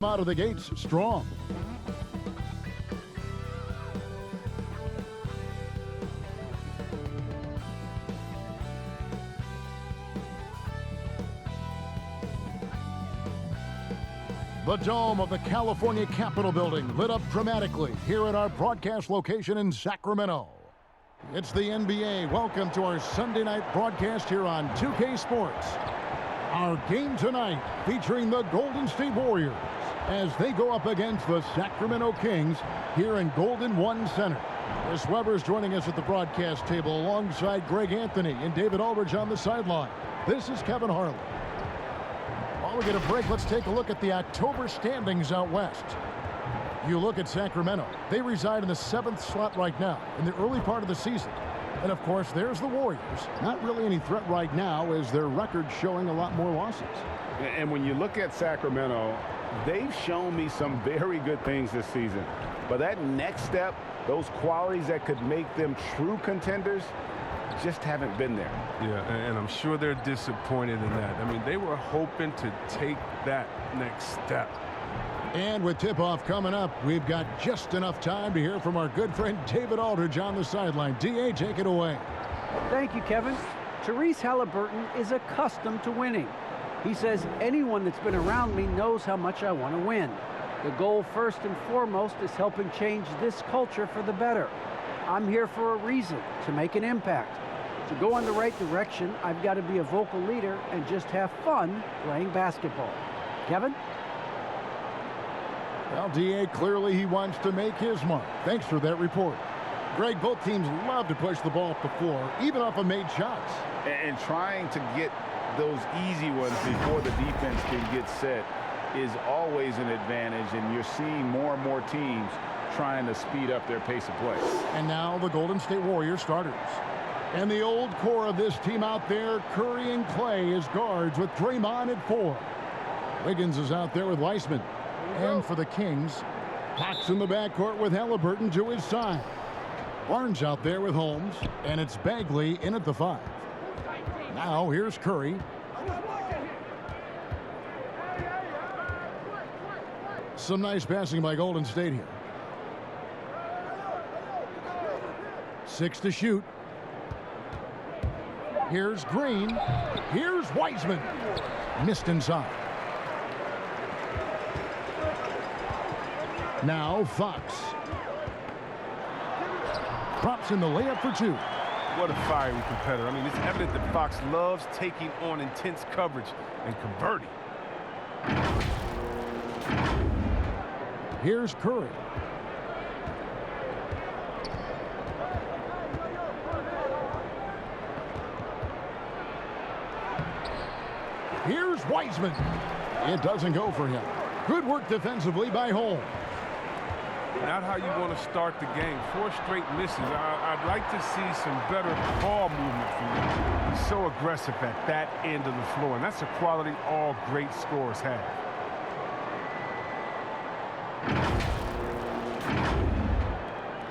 Out of the gates strong. The dome of the California Capitol building lit up dramatically here at our broadcast location in Sacramento. It's the NBA. Welcome to our Sunday night broadcast here on 2K Sports. Our game tonight featuring the Golden State Warriors as they go up against the Sacramento Kings here in Golden One Center. Chris Webber's joining us at the broadcast table alongside Greg Anthony and David Aldridge on the sideline. This is Kevin Harlan. While we get a break, let's take a look at the October standings out west. You look at Sacramento. They reside in the 7th slot right now in the early part of the season. And of course, there's the Warriors. Not really any threat right now as their record showing a lot more losses. And when you look at Sacramento, they've shown me some very good things this season. But that next step, those qualities that could make them true contenders, just haven't been there. Yeah, and I'm sure they're disappointed in that. I mean, they were hoping to take that next step. And with tip-off coming up, we've got just enough time to hear from our good friend David Aldridge on the sideline. D.A., take it away. Thank you, Kevin. Therese Halliburton is accustomed to winning. He says anyone that's been around me knows how much I want to win. The goal first and foremost is helping change this culture for the better. I'm here for a reason, to make an impact. To go in the right direction, I've got to be a vocal leader and just have fun playing basketball. Kevin? Well, D.A., clearly he wants to make his mark. Thanks for that report. Greg, both teams love to push the ball up the floor, even off of made shots. And trying to get those easy ones before the defense can get set is always an advantage, and you're seeing more and more teams trying to speed up their pace of play. And now the Golden State Warriors starters. And the old core of this team out there, Curry and Clay as guards with Draymond at 4. Wiggins is out there with Weissman. And for the Kings, Fox in the backcourt with Halliburton to his side. Barnes out there with Holmes, and it's Bagley in at the 5. Now here's Curry. Some nice passing by Golden State here. 6 to shoot. Here's Green. Here's Weissman. Missed inside. Now Fox. Drops in the layup for 2. What a fiery competitor. I mean, it's evident that Fox loves taking on intense coverage and converting. Here's Curry. Here's Weissman. It doesn't go for him. Good work defensively by Holmes. Not how you want to start the game. 4 straight misses. I'd like to see some better ball movement from him. He's so aggressive at that end of the floor, and that's a quality all great scorers have.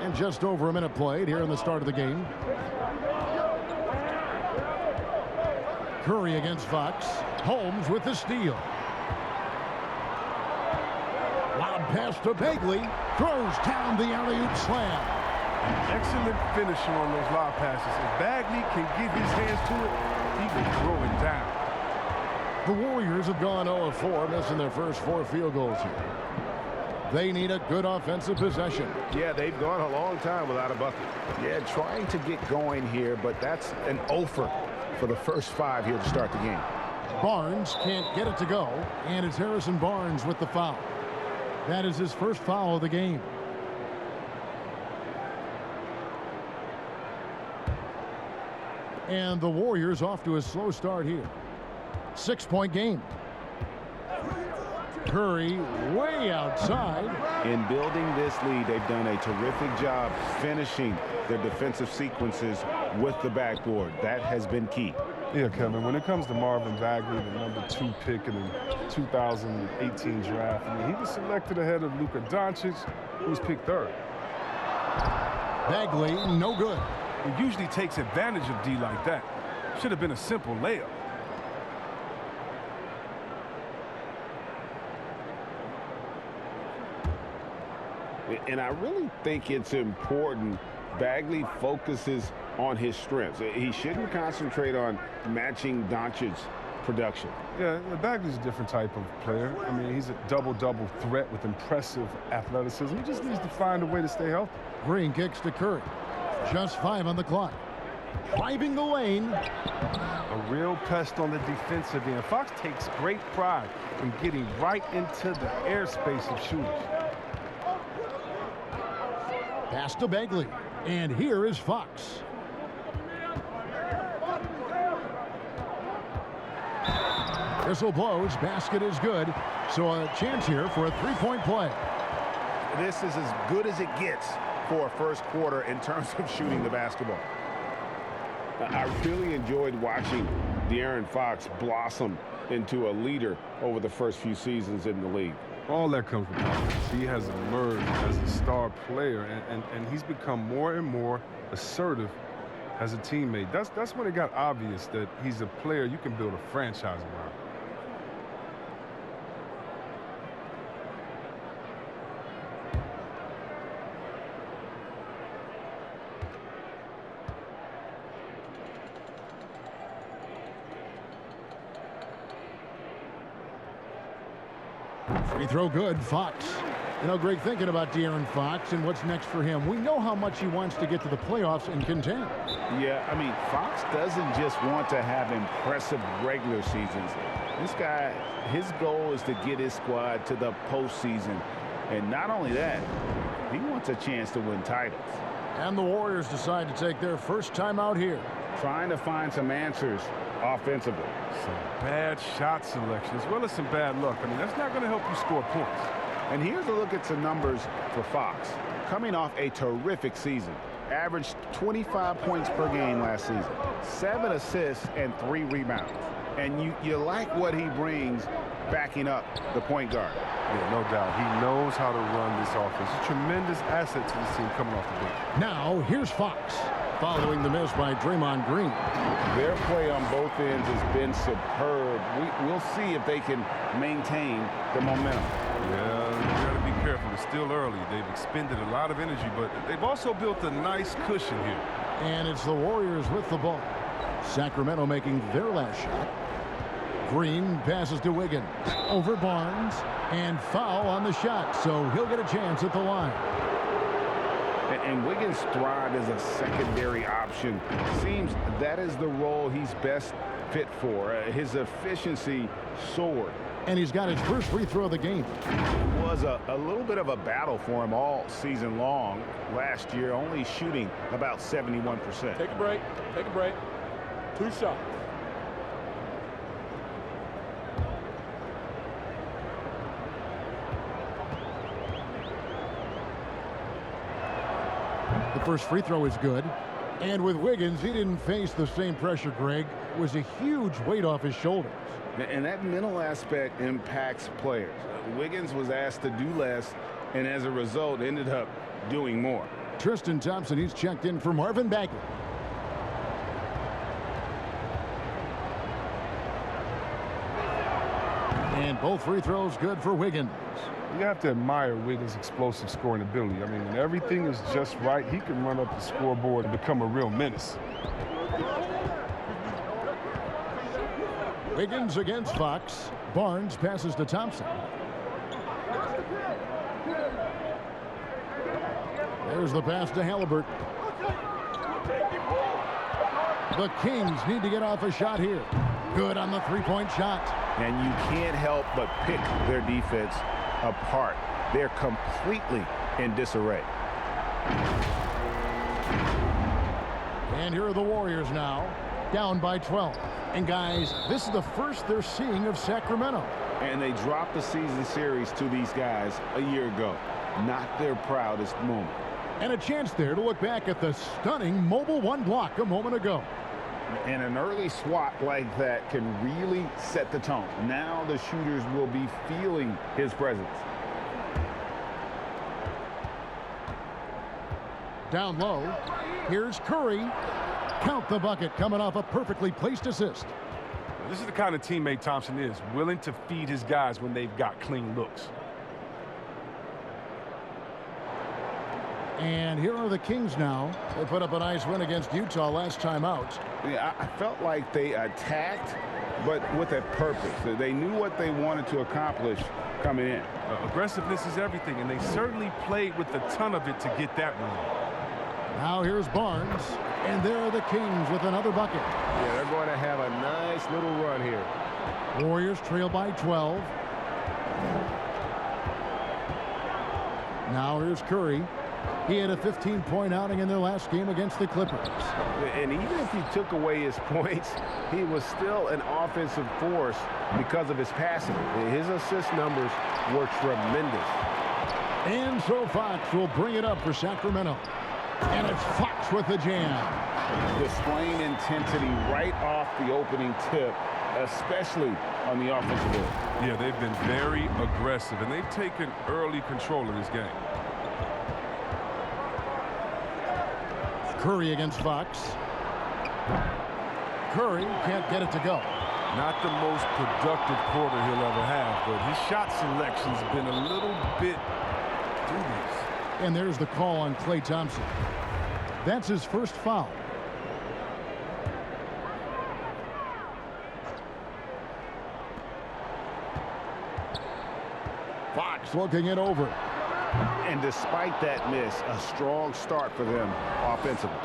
And just over a minute played here in the start of the game. Curry against Fox. Holmes with the steal. Loud pass to Bagley. Throws down the alley-oop slam. An excellent finisher on those lob passes. If Bagley can get his hands to it, he can throw it down. The Warriors have gone 0 of 4, missing their first 4 field goals here. They need a good offensive possession. Yeah, they've gone a long time without a bucket. Yeah, trying to get going here, but that's an offer for the first 5 here to start the game. Barnes can't get it to go, and it's Harrison Barnes with the foul. That is his first foul of the game. And the Warriors off to a slow start here. 6-point game. Curry way outside. In building this lead, they've done a terrific job finishing their defensive sequences with the backboard. That has been key. Yeah, Kevin, when it comes to Marvin Bagley, the number 2 pick in the 2018 draft, I mean, he was selected ahead of Luka Doncic, who was picked 3rd. Bagley, no good. He usually takes advantage of D like that. Should have been a simple layup. And I really think it's important Bagley focuses on his strengths. He shouldn't concentrate on matching Doncic's production. Yeah, Bagley's a different type of player. I mean, he's a double-double threat with impressive athleticism. He just needs to find a way to stay healthy. Green kicks to Curry. Just 5 on the clock. Driving the lane. A real pest on the defensive end. Fox takes great pride in getting right into the airspace of shooters. Pass to Bagley. And here is Fox. Whistle blows. Basket is good. So a chance here for a three-point play. This is as good as it gets for a first quarter in terms of shooting the basketball. I really enjoyed watching De'Aaron Fox blossom into a leader over the first few seasons in the league. All that comes with confidence. He has emerged as a star player, and he's become more and more assertive as a teammate. That's when it got obvious that he's a player you can build a franchise around. Free throw good. Fox. You know, Greg, thinking about De'Aaron Fox and what's next for him, we know how much he wants to get to the playoffs and contend. Yeah, I mean, Fox doesn't just want to have impressive regular seasons. This guy, his goal is to get his squad to the postseason. And not only that, he wants a chance to win titles. And the Warriors decide to take their first time out here. Trying to find some answers offensively. Some bad shot selection as well as some bad luck. I mean, that's not going to help you score points. And here's a look at some numbers for Fox. Coming off a terrific season. Averaged 25 points per game last season. 7 assists and 3 rebounds. And you like what he brings backing up the point guard. Yeah, no doubt. He knows how to run this offense. A tremendous asset to this team coming off the bench. Now, here's Fox. Following the miss by Draymond Green. Their play on both ends has been superb. We'll see if they can maintain the momentum. Yeah, you got to be careful. It's still early. They've expended a lot of energy, but they've also built a nice cushion here. And it's the Warriors with the ball. Sacramento making their last shot. Green passes to Wiggins. Over Barnes. And foul on the shot, so he'll get a chance at the line. And Wiggins thrived as a secondary option. Seems that is the role he's best fit for. His efficiency soared. And he's got his first free throw of the game. It was a little bit of a battle for him all season long. Last year, only shooting about 71%. Take a break. Take a break. 2 shots. The first free throw is good. And with Wiggins, he didn't face the same pressure, Greg. It was a huge weight off his shoulders. And that mental aspect impacts players. Wiggins was asked to do less, and as a result, ended up doing more. Tristan Thompson, he's checked in for Marvin Bagley. And both free throws good for Wiggins. You have to admire Wiggins' explosive scoring ability. I mean, when everything is just right, he can run up the scoreboard and become a real menace. Wiggins against Fox. Barnes passes to Thompson. There's the pass to Halliburton. The Kings need to get off a shot here. Good on the three-point shot. And you can't help but pick their defense apart. They're completely in disarray. And here are the Warriors now, down by 12. And guys, this is the first they're seeing of Sacramento. And they dropped the season series to these guys a year ago. Not their proudest moment. And a chance there to look back at the stunning mobile one block a moment ago. And an early swat like that can really set the tone. Now the shooters will be feeling his presence. Down low, here's Curry. Count the bucket, coming off a perfectly placed assist. This is the kind of teammate Thompson is, willing to feed his guys when they've got clean looks. And here are the Kings now. They put up a nice win against Utah last time out. Yeah, I felt like they attacked, but with a purpose. They knew what they wanted to accomplish coming in. Aggressiveness is everything, and they certainly played with a ton of it to get that win. Now here's Barnes, and there are the Kings with another bucket. Yeah, they're going to have a nice little run here. Warriors trail by 12. Now here's Curry. He had a 15-point outing in their last game against the Clippers. And even if he took away his points, he was still an offensive force because of his passing. His assist numbers were tremendous. And so Fox will bring it up for Sacramento. And it's Fox with the jam. Displaying intensity right off the opening tip, especially on the offensive end. Yeah, they've been very aggressive, and they've taken early control of this game. Curry against Fox. Curry can't get it to go. Not the most productive quarter he'll ever have, but his shot selection's been a little bit dubious. And there's the call on Klay Thompson. That's his first foul. Fox looking it over. And despite that miss, a strong start for them offensively.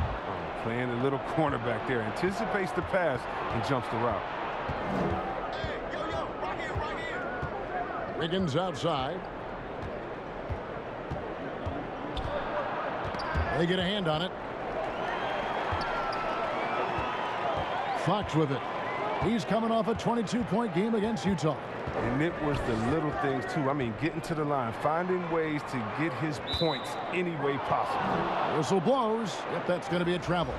Playing a little cornerback there, anticipates the pass and jumps the route. Wiggins outside. They get a hand on it. Fox with it. He's coming off a 22-point game against Utah. And it was the little things, too. I mean, getting to the line, finding ways to get his points any way possible. Whistle blows. Yep, that's going to be a travel.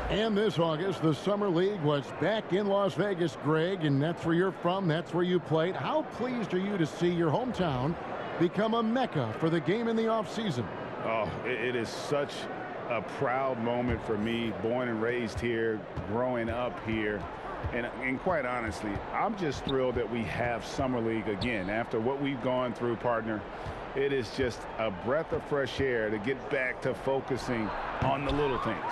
And this August, the Summer League was back in Las Vegas, Greg, and that's where you're from. That's where you played. How pleased are you to see your hometown become a mecca for the game in the offseason? Oh, it is such a proud moment for me, born and raised here, growing up here. And quite honestly, I'm just thrilled that we have Summer League again. After what we've gone through, partner, it is just a breath of fresh air to get back to focusing on the little things.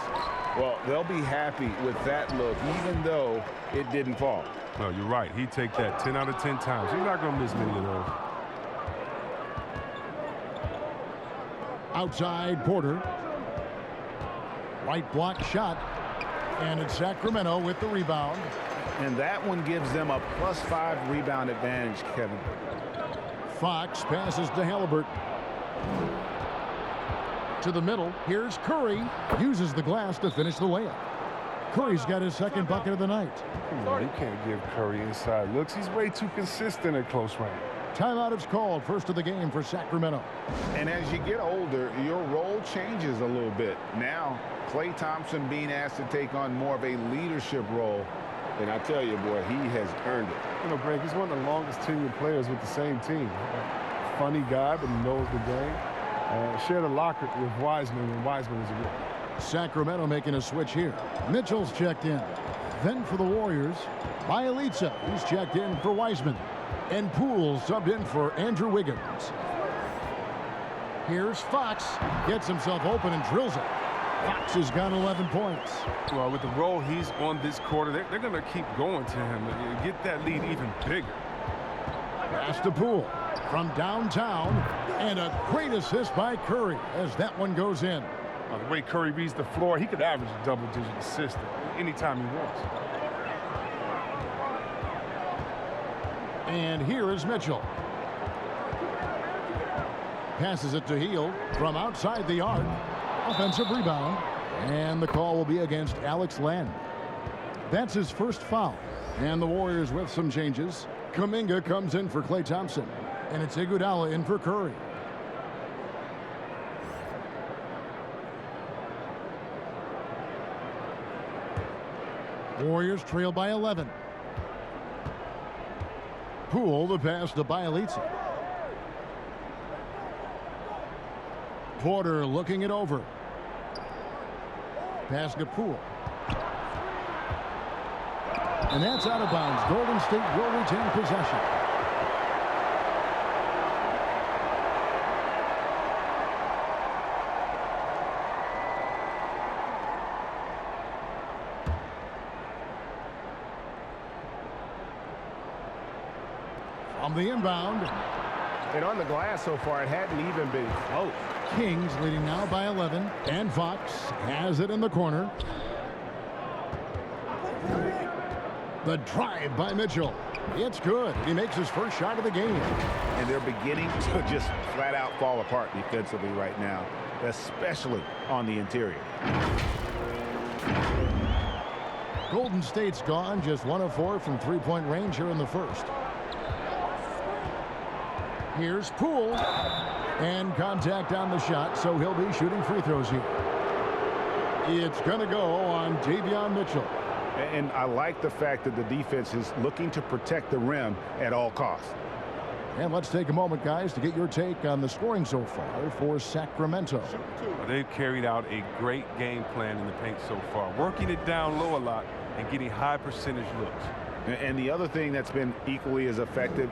Well, they'll be happy with that look, even though it didn't fall. No, you're right. He'd take that 10 out of 10 times. You're not going to miss many of those. Outside Porter. Right block shot. And it's Sacramento with the rebound. And that one gives them a +5 rebound advantage, Kevin. Fox passes to Halliburton. To the middle. Here's Curry. Uses the glass to finish the layup. Curry's got his second bucket of the night. You can't give Curry inside looks. He's way too consistent at close range. Timeout is called. First of the game for Sacramento. And as you get older, your role changes a little bit. Now, Klay Thompson being asked to take on more of a leadership role. And I tell you, boy, he has earned it. You know, Greg, he's one of the longest tenured players with the same team. Funny guy, but he knows the game. Shared a locker with Wiseman when Wiseman was a rookie. Sacramento making a switch here. Mitchell's checked in. Then for the Warriors, Bielitsa, who's checked in for Wiseman. And Poole subbed in for Andrew Wiggins. Here's Fox. Gets himself open and drills it. Fox has got 11 points. Well, with the role he's on this quarter, they're going to keep going to him and get that lead even bigger. Pass to Poole from downtown. And a great assist by Curry as that one goes in. The way Curry reads the floor, he could average a double-digit assist anytime he wants. And here is Mitchell. Passes it to Hield from outside the arc. Offensive rebound. And the call will be against Alex Len. That's his first foul. And the Warriors with some changes. Kuminga comes in for Klay Thompson. And it's Iguodala in for Curry. Warriors trail by 11. Poole the pass to Bielitsa. Porter looking it over. Pass to Poole. And that's out of bounds. Golden State will retain possession. On the inbound. And on the glass so far, it hadn't even been close. Kings leading now by 11. And Fox has it in the corner. The drive by Mitchell. It's good. He makes his first shot of the game. And they're beginning to just flat out fall apart defensively right now, especially on the interior. Golden State's gone just 1 of 4 from three-point range here in the first. Here's Poole. And contact on the shot, so he'll be shooting free throws here. It's going to go on Davion Mitchell. And I like the fact that the defense is looking to protect the rim at all costs. And let's take a moment, guys, to get your take on the scoring so far for Sacramento. Well, they've carried out a great game plan in the paint so far, working it down low a lot and getting high percentage looks. And the other thing that's been equally as effective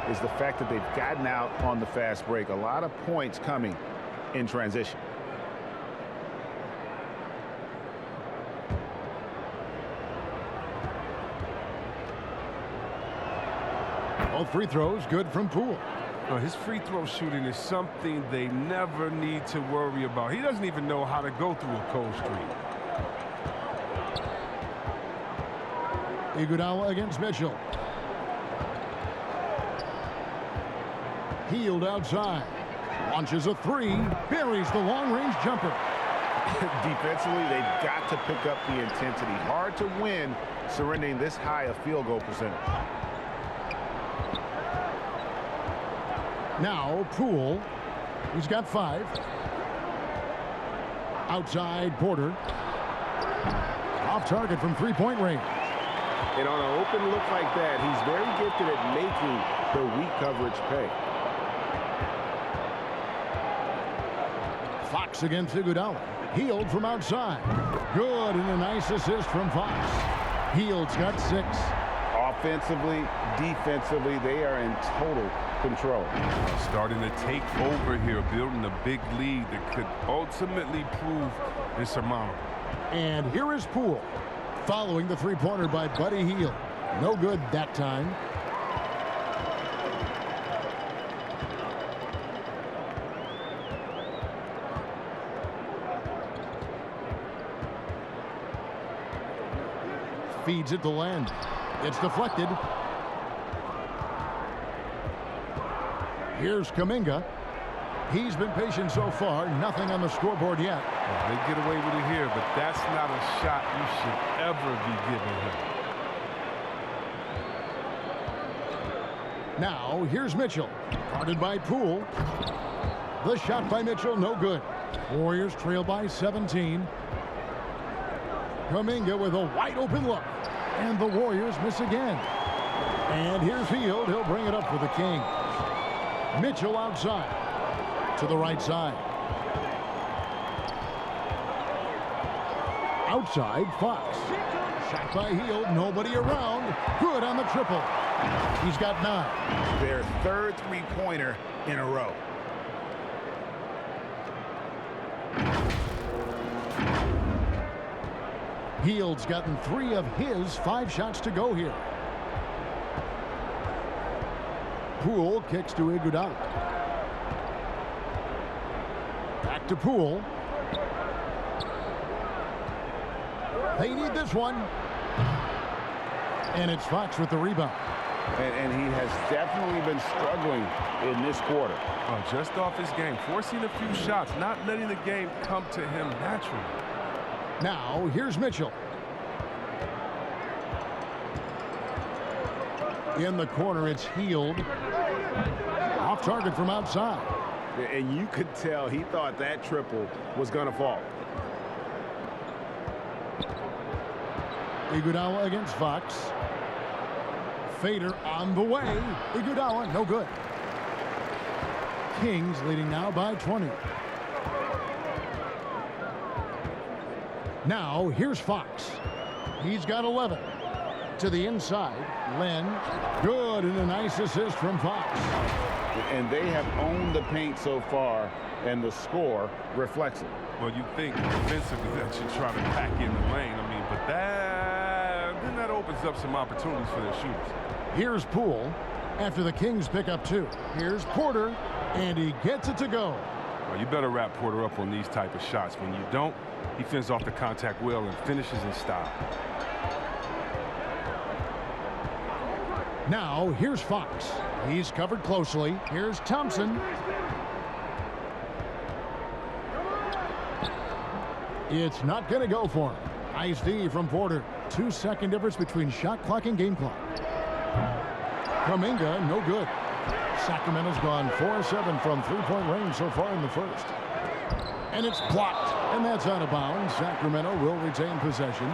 is the fact that they've gotten out on the fast break. A lot of points coming in transition. Both free throws good from Poole. Well, his free throw shooting is something they never need to worry about. He doesn't even know how to go through a cold streak. Iguodala against Mitchell. Healed outside. Launches a three. Buries the long-range jumper. Defensively, they've got to pick up the intensity. Hard to win surrendering this high a field goal percentage. Now Poole. He's got 5. Outside Porter. Off target from three-point range. And on an open look like that, he's very gifted at making the weak coverage pay. Fox against Iguodala. Healed from outside. Good, and a nice assist from Fox. Healed's got 6. Offensively, defensively, they are in total control. Starting to take over here, building a big lead that could ultimately prove insurmountable. And here is Poole. Following the three-pointer by Buddy Hield. No good that time. Feeds it to Land. It's deflected. Here's Kuminga. He's been patient so far. Nothing on the scoreboard yet. Well, they get away with it here, but that's not a shot you should ever be giving him. Now, here's Mitchell. Guarded by Poole. The shot by Mitchell, no good. Warriors trail by 17. Kuminga with a wide open look. And the Warriors miss again. And here's Hield. He'll bring it up for the Kings. Mitchell outside. To the right side. Outside, Fox. Shot by Hield. Nobody around. Good on the triple. He's got 9. Their third three-pointer in a row. Hield's gotten 3 of his 5 shots to go here. Poole kicks to Iguodala. Back to Poole. They need this one. And it's Fox with the rebound. And he has definitely been struggling in this quarter. Oh, just off his game, forcing a few shots, not letting the game come to him naturally. Now, here's Mitchell. In the corner, it's Hield. Off target from outside. And you could tell he thought that triple was going to fall. Iguodala against Fox. Fader on the way. Iguodala, no good. Kings leading now by 20. Now, here's Fox. He's got 11. To the inside, Len. Good, and a nice assist from Fox. And they have owned the paint so far, and the score reflects it. Well, you think defensively that you try to pack in the lane. I mean, but then that opens up some opportunities for their shooters. Here's Poole. after the Kings pick up 2. Here's Porter, and he gets it to go. Well, you better wrap Porter up on these type of shots. When you don't, he fends off the contact well and finishes in style. Now, here's Fox. He's covered closely. Here's Thompson. It's not going to go for him. Nice D from Porter. 2-second difference between shot clock and game clock. Kuminga, no good. Sacramento's gone 4-7 from three-point range so far in the first. And it's blocked, and that's out of bounds. Sacramento will retain possession.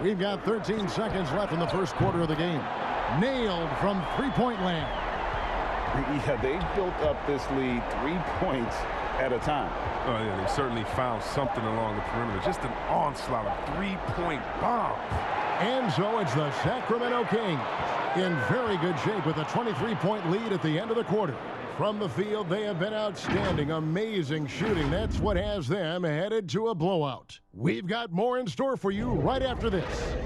We've got 13 seconds left in the first quarter of the game. Nailed from three-point land. Yeah, they built up this lead 3 points at a time. Oh, yeah, they certainly found something along the perimeter. Just an onslaught of three-point bombs. And so it's the Sacramento Kings in very good shape with a 23-point lead at the end of the quarter. From the field, they have been outstanding. Amazing shooting. That's what has them headed to a blowout. We've got more in store for you right after this.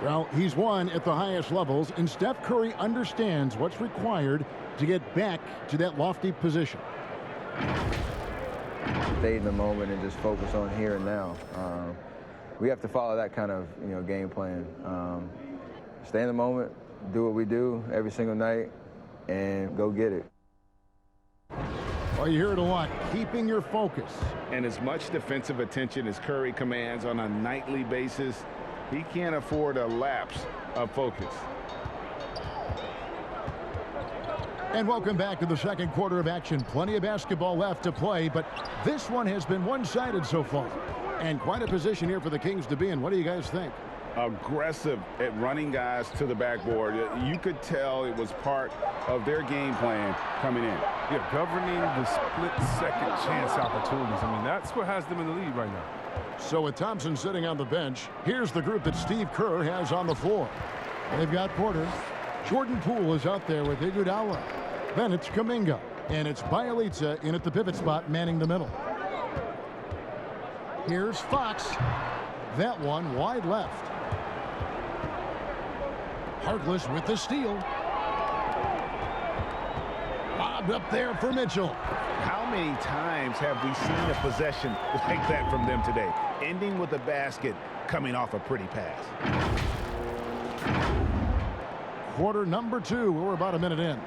Well, he's won at the highest levels, and Steph Curry understands what's required to get back to that lofty position. Stay in the moment and just focus on here and now. We have to follow that kind of game plan. Stay in the moment, do what we do every single night, and go get it. Well, you hear it a lot, keeping your focus. And as much defensive attention as Curry commands on a nightly basis, he can't afford a lapse of focus. And welcome back to the second quarter of action. Plenty of basketball left to play, but this one has been one-sided so far. And quite a position here for the Kings to be in. What do you guys think? Aggressive at running guys to the backboard. You could tell it was part of their game plan coming in. Yeah, governing the split-second chance opportunities. I mean, that's what has them in the lead right now. So with Thompson sitting on the bench, here's the group that Steve Kerr has on the floor. They've got Porter. Jordan Poole is out there with Iguodala. Then it's Kuminga. And it's Bielitsa in at the pivot spot, manning the middle. Here's Fox. That one wide left. Harkless with the steal. Lobbed up there for Mitchell. How many times have we seen a possession like that from them today? Ending with a basket, coming off a pretty pass. Quarter number 2. We're about a minute in.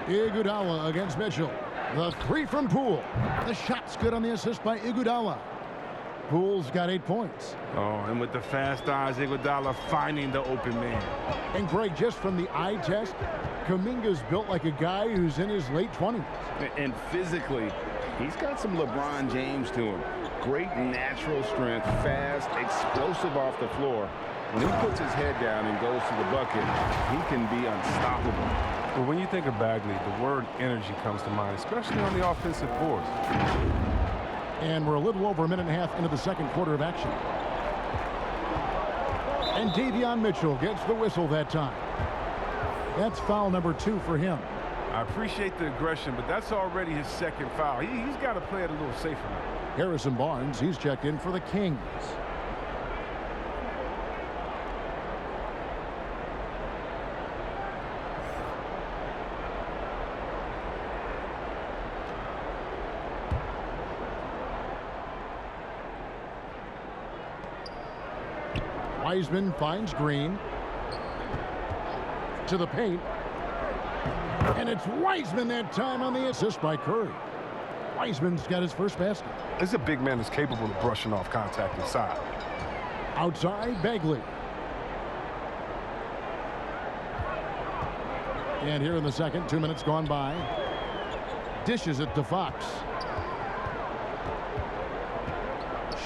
Iguodala against Mitchell. The three from Poole. The shot's good on the assist by Iguodala. Poole's got 8 points. Oh, and with the fast eyes, Iguodala finding the open man. And Greg, just from the eye test, Kuminga's built like a guy who's in his late 20s. And physically, he's got some LeBron James to him. Great natural strength, fast, explosive off the floor. When he puts his head down and goes to the bucket, he can be unstoppable. Well, when you think of Bagley, the word energy comes to mind, especially on the offensive boards. And we're a little over a minute and a half into the second quarter of action. And Davion Mitchell gets the whistle that time. That's foul number 2 for him. I appreciate the aggression, but that's already his second foul. He's got to play it a little safer now. Harrison Barnes, he's checked in for the Kings. Wiseman finds Green to the paint, and it's Wiseman that time on the assist by Curry. Wiseman's got his first basket. This is a big man that's capable of brushing off contact inside. Outside, Bagley. And here in the second, 2 minutes gone by. Dishes it to Fox.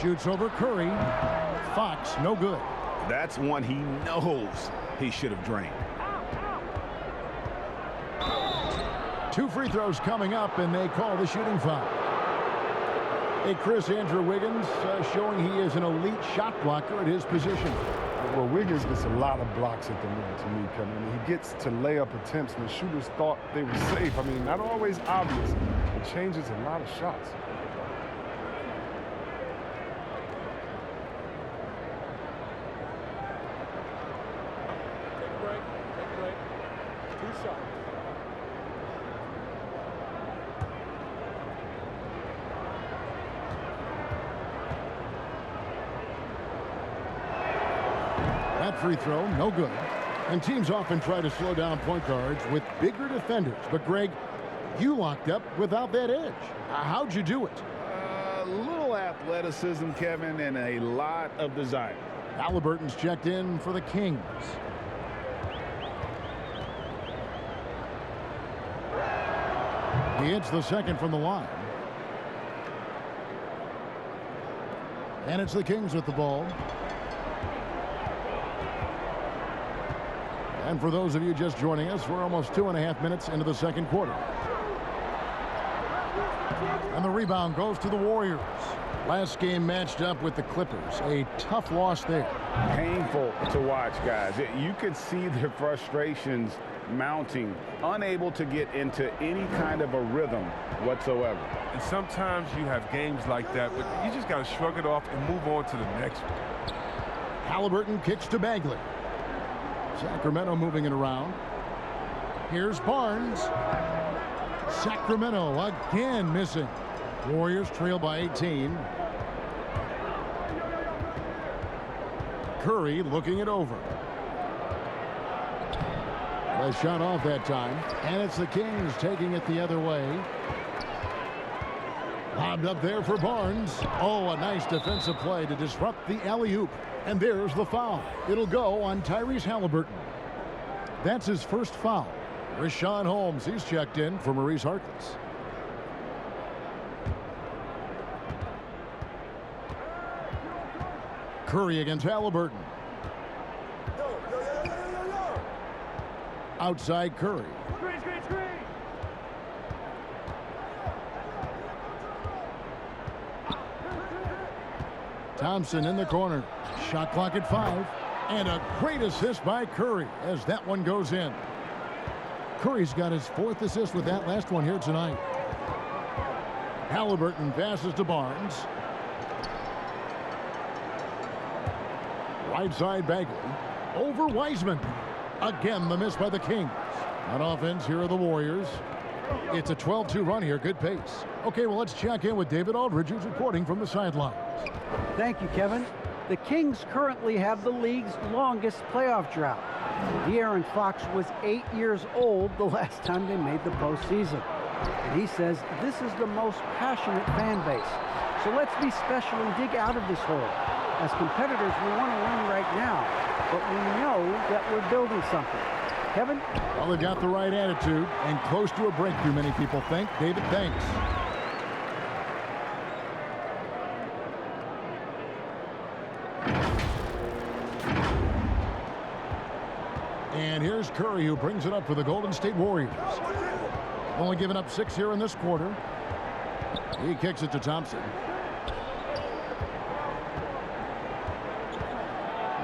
Shoots over Curry. Fox, no good. That's one he knows he should have drained. 2 free throws coming up, and they call the shooting foul. Hey, Chris, Andrew Wiggins showing he is an elite shot blocker at his position. Well, Wiggins gets a lot of blocks at the rim to me, Kevin. He gets to layup attempts, and the shooters thought they were safe. I mean, not always obvious. It changes a lot of shots. Take a break. Take a break. 2 shots. That free throw, no good. And teams often try to slow down point guards with bigger defenders. But, Greg, you locked up without that edge. How'd you do it? A little athleticism, Kevin, and a lot of desire. Halliburton's checked in for the Kings. He hits the second from the line. And it's the Kings with the ball. And for those of you just joining us, we're almost 2.5 minutes into the second quarter. And the rebound goes to the Warriors. Last game matched up with the Clippers. A tough loss there. Painful to watch, guys. You could see their frustrations mounting, unable to get into any kind of a rhythm whatsoever. And sometimes you have games like that, but you just got to shrug it off and move on to the next one. Halliburton kicks to Bagley. Sacramento moving it around. Here's Barnes. Sacramento again missing. Warriors trail by 18. Curry looking it over. The shot off that time. And it's the Kings taking it the other way. Lobbed up there for Barnes. Oh, a nice defensive play to disrupt the alley-oop. And there's the foul. It'll go on Tyrese Halliburton. That's his first foul. Rashawn Holmes, he's checked in for Maurice Harkless. Curry against Halliburton. Outside Curry. Thompson in the corner. Shot clock at 5. And a great assist by Curry as that one goes in. Curry's got his 4th assist with that last one here tonight. Halliburton passes to Barnes. Right side Bagley. Over Wiseman. Again, the miss by the Kings. On offense, here are the Warriors. It's a 12-2 run here. Good pace. Okay, well, let's check in with David Aldridge, who's reporting from the sidelines. Thank you, Kevin. The Kings currently have the league's longest playoff drought. De'Aaron Fox was 8 years old the last time they made the postseason. And he says this is the most passionate fan base. So let's be special and dig out of this hole. As competitors, we want to win right now, but we know that we're building something. Kevin? Well, they've got the right attitude and close to a breakthrough, many people think. David, thanks. And here's Curry, who brings it up for the Golden State Warriors. Only giving up 6 here in this quarter. He kicks it to Thompson.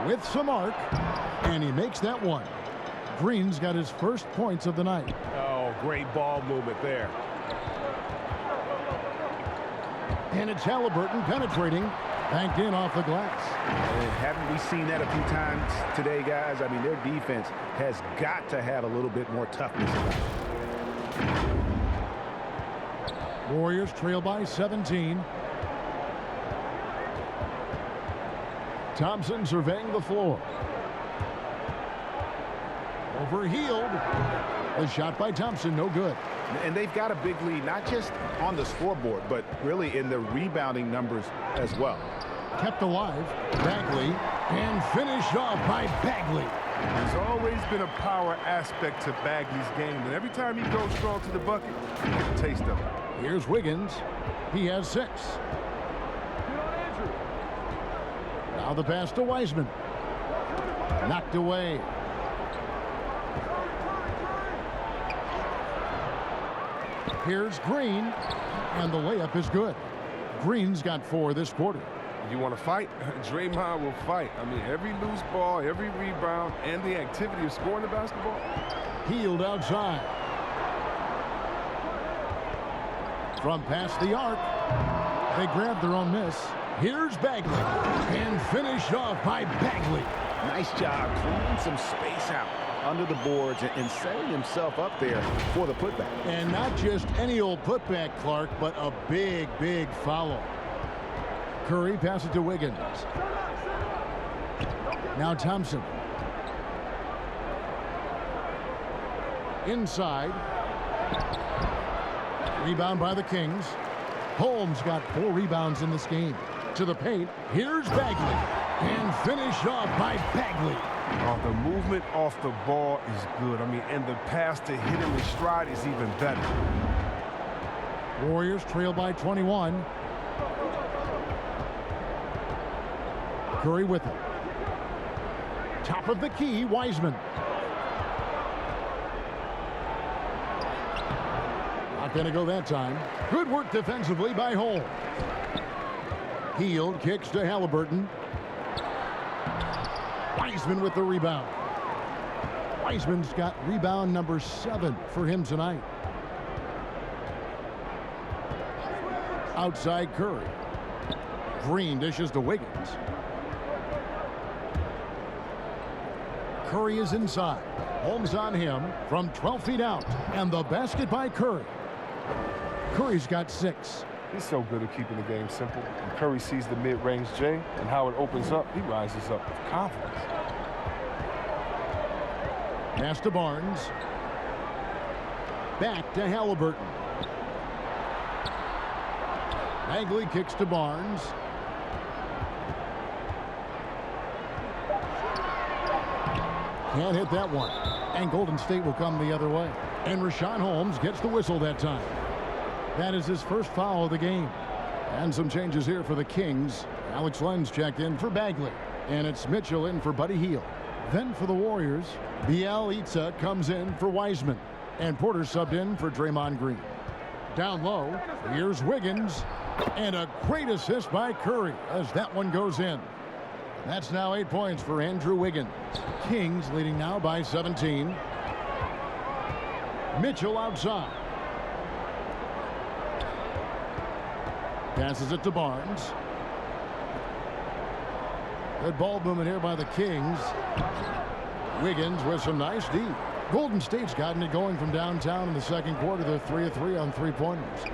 With some arc, and he makes that one. Green's got his first points of the night. Oh, great ball movement there. And it's Halliburton penetrating, banked in off the glass. And haven't we seen that a few times today, guys? I mean, their defense has got to have a little bit more toughness about it. Warriors trail by 17. Thompson surveying the floor. Overhealed. A shot by Thompson, no good. And they've got a big lead, not just on the scoreboard, but really in the rebounding numbers as well. Kept alive. Bagley. And finished off by Bagley. There's always been a power aspect to Bagley's game, and every time he goes strong to the bucket, you get a taste of it. Here's Wiggins. He has 6. Now the pass to Wiseman. Knocked away. Here's Green, and the layup is good. Green's got 4 this quarter. You want to fight? Draymond will fight. I mean, every loose ball, every rebound, and the activity of scoring the basketball. Healed outside. From past the arc, they grab their own miss. Here's Bagley, and finished off by Bagley. Nice job cleaning some space out under the boards and setting himself up there for the putback. And not just any old putback, Clark, but a big, big foul. Curry passes it to Wiggins. Now Thompson. Inside. Rebound by the Kings. Holmes got 4 rebounds in this game. To the paint. Here's Bagley. And finished off by Bagley. Oh, the movement off the ball is good. I mean, and the pass to hit him in stride is even better. Warriors trail by 21. Curry with it. Top of the key, Wiseman. Not going to go that time. Good work defensively by Holmes. Hield kicks to Halliburton. Wiseman with the rebound. Wiseman's got rebound number 7 for him tonight. Outside Curry. Green dishes to Wiggins. Curry is inside. Holmes on him from 12 feet out. And the basket by Curry. Curry's got 6. He's so good at keeping the game simple. When Curry sees the mid-range J and how it opens up, he rises up with confidence. Pass to Barnes. Back to Halliburton. Bagley kicks to Barnes. Can't hit that one. And Golden State will come the other way. And Rashawn Holmes gets the whistle that time. That is his first foul of the game. And some changes here for the Kings. Alex Len's checked in for Bagley. And it's Mitchell in for Buddy Hield. Then for the Warriors, Bielitsa comes in for Wiseman. And Porter subbed in for Draymond Green. Down low, here's Wiggins. And a great assist by Curry as that one goes in. That's now 8 points for Andrew Wiggins. Kings leading now by 17. Mitchell outside. Passes it to Barnes. Good ball movement here by the Kings. Wiggins with some nice D. Golden State's gotten it going from downtown in the second quarter. They're 3 of 3 on 3-pointers.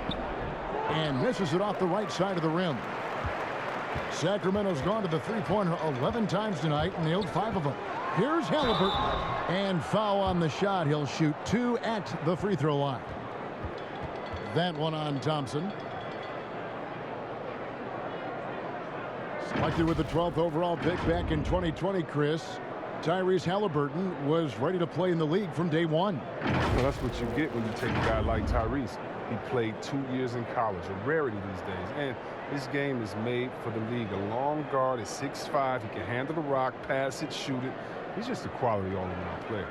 And misses it off the right side of the rim. Sacramento's gone to the three-pointer 11 times tonight and nailed 5 of them. Here's Halliburton. And foul on the shot. He'll shoot 2 at the free throw line. That one on Thompson. Selected with the 12th overall pick back in 2020, Chris, Tyrese Halliburton was ready to play in the league from day one. Well, that's what you get when you take a guy like Tyrese. He played 2 years in college, a rarity these days. And this game is made for the league. A long guard is 6'5". He can handle the rock, pass it, shoot it. He's just a quality all-around player.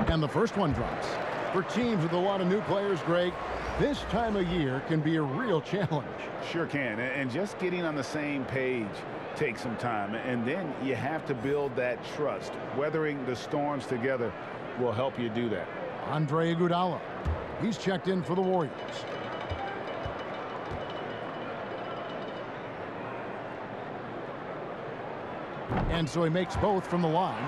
And the first one drops. For teams with a lot of new players, Greg, this time of year can be a real challenge. Sure can. And just getting on the same page takes some time. And then you have to build that trust. Weathering the storms together will help you do that. Andre Iguodala. He's checked in for the Warriors. And so he makes both from the line.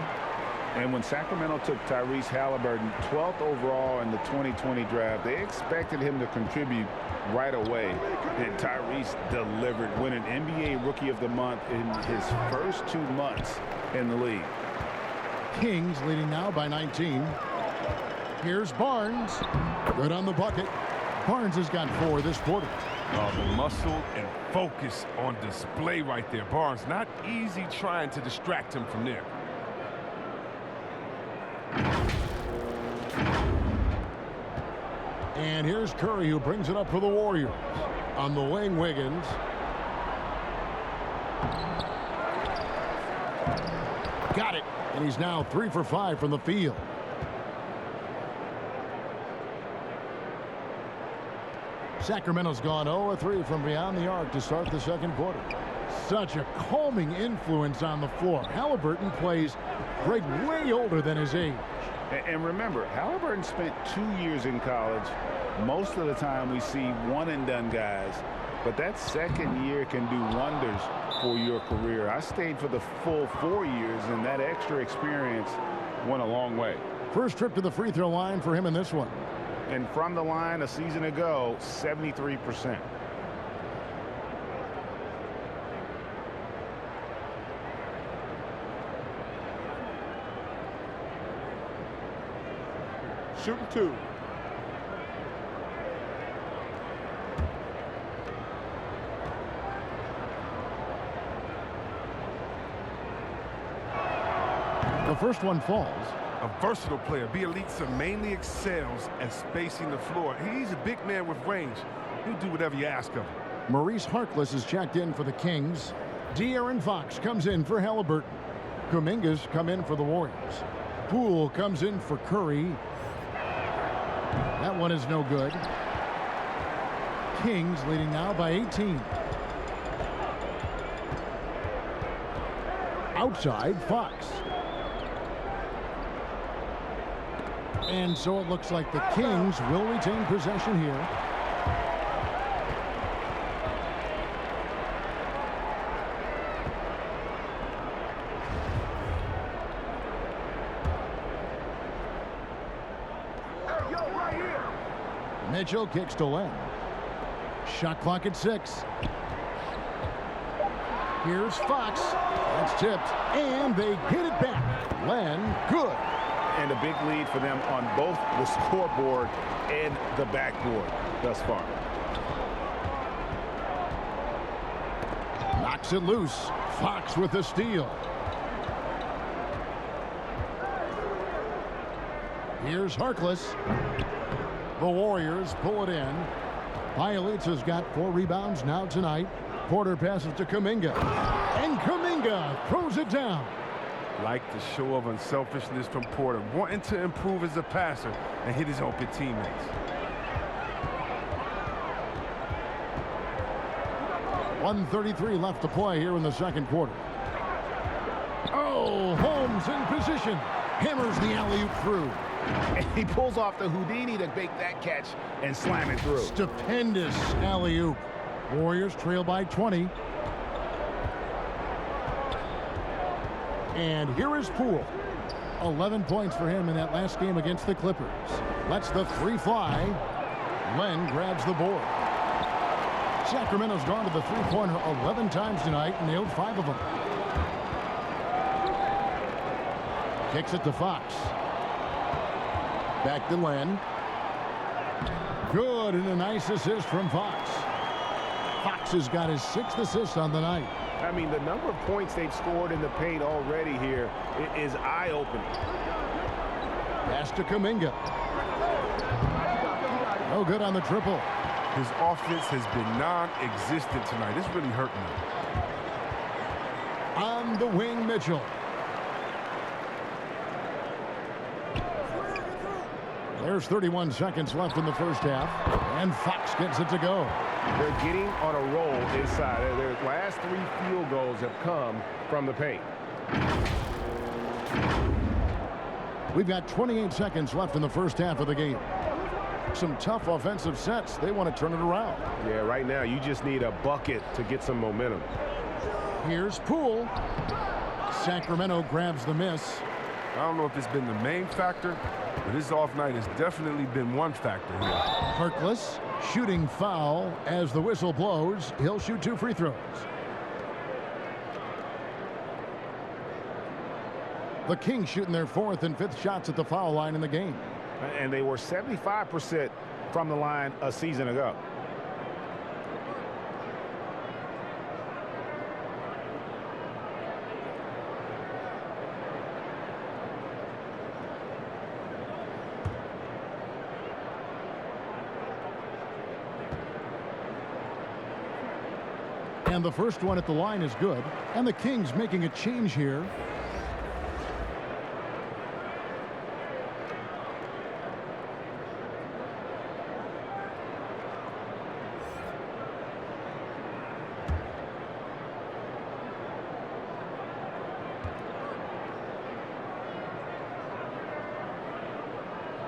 And when Sacramento took Tyrese Halliburton 12th overall in the 2020 draft, they expected him to contribute right away. And Tyrese delivered, winning NBA Rookie of the Month in his first 2 months in the league. Kings leading now by 19. Here's Barnes. Good on the bucket. Barnes has got 4 this quarter. Oh, the muscle and focus on display right there. Barnes, not easy trying to distract him from there. And here's Curry, who brings it up for the Warriors. On the wing, Wiggins. Got it. And he's now 3 for 5 from the field. Sacramento's gone 0-3 from beyond the arc to start the second quarter. Such a calming influence on the floor. Halliburton plays great, way older than his age. And remember, Halliburton spent 2 years in college. Most of the time we see one-and-done guys. But that second year can do wonders for your career. I stayed for the full 4 years, and that extra experience went a long way. First trip to the free throw line for him in this one. And from the line a season ago, 73%. Shooting 2. The first one falls. A versatile player, Bielitsa mainly excels at spacing the floor. He's a big man with range. He'll do whatever you ask of him. Maurice Harkless is checked in for the Kings. De'Aaron Fox comes in for Halliburton. Kuminga's come in for the Warriors. Poole comes in for Curry. That one is no good. Kings leading now by 18. Outside, Fox. And so it looks like the Kings will retain possession here. Mitchell kicks to Len. Shot clock at 6. Here's Fox. That's tipped. And they get it back. Len, good. And a big lead for them on both the scoreboard and the backboard thus far. Knocks it loose. Fox with the steal. Here's Harkless. The Warriors pull it in. Bielitsa's got 4 rebounds now tonight. Porter passes to Kuminga. And Kuminga throws it down. Like the show of unselfishness from Porter, wanting to improve as a passer and hit his open teammates. .133 left to play here in the second quarter. Oh, Holmes in position. Hammers the alley-oop through. And he pulls off the Houdini to make that catch and slam it through. Stupendous alley-oop. Warriors trail by 20. And here is Poole. 11 points for him in that last game against the Clippers. Lets the 3 fly. Len grabs the board. Sacramento's gone to the three-pointer 11 times tonight and nailed 5 of them. Kicks it to Fox. Back to Len. Good, and a nice assist from Fox. Fox has got his 6th assist on the night. I mean, the number of points they've scored in the paint already here is eye-opening. Pass to Kuminga. No good on the triple. His offense has been non-existent tonight. It's really hurting him. On the wing, Mitchell. There's 31 seconds left in the first half, and Fox gets it to go. They're getting on a roll inside. Their last 3 field goals have come from the paint. We've got 28 seconds left in the first half of the game. Some tough offensive sets. They want to turn it around. Yeah, right now you just need a bucket to get some momentum. Here's Poole. Sacramento grabs the miss. I don't know if it's been the main factor, but his off night has definitely been one factor here. Harkless, shooting foul as the whistle blows. He'll shoot 2 free throws. The Kings shooting their 4th and 5th shots at the foul line in the game. And they were 75% from the line a season ago. And the first one at the line is good. And the Kings making a change here.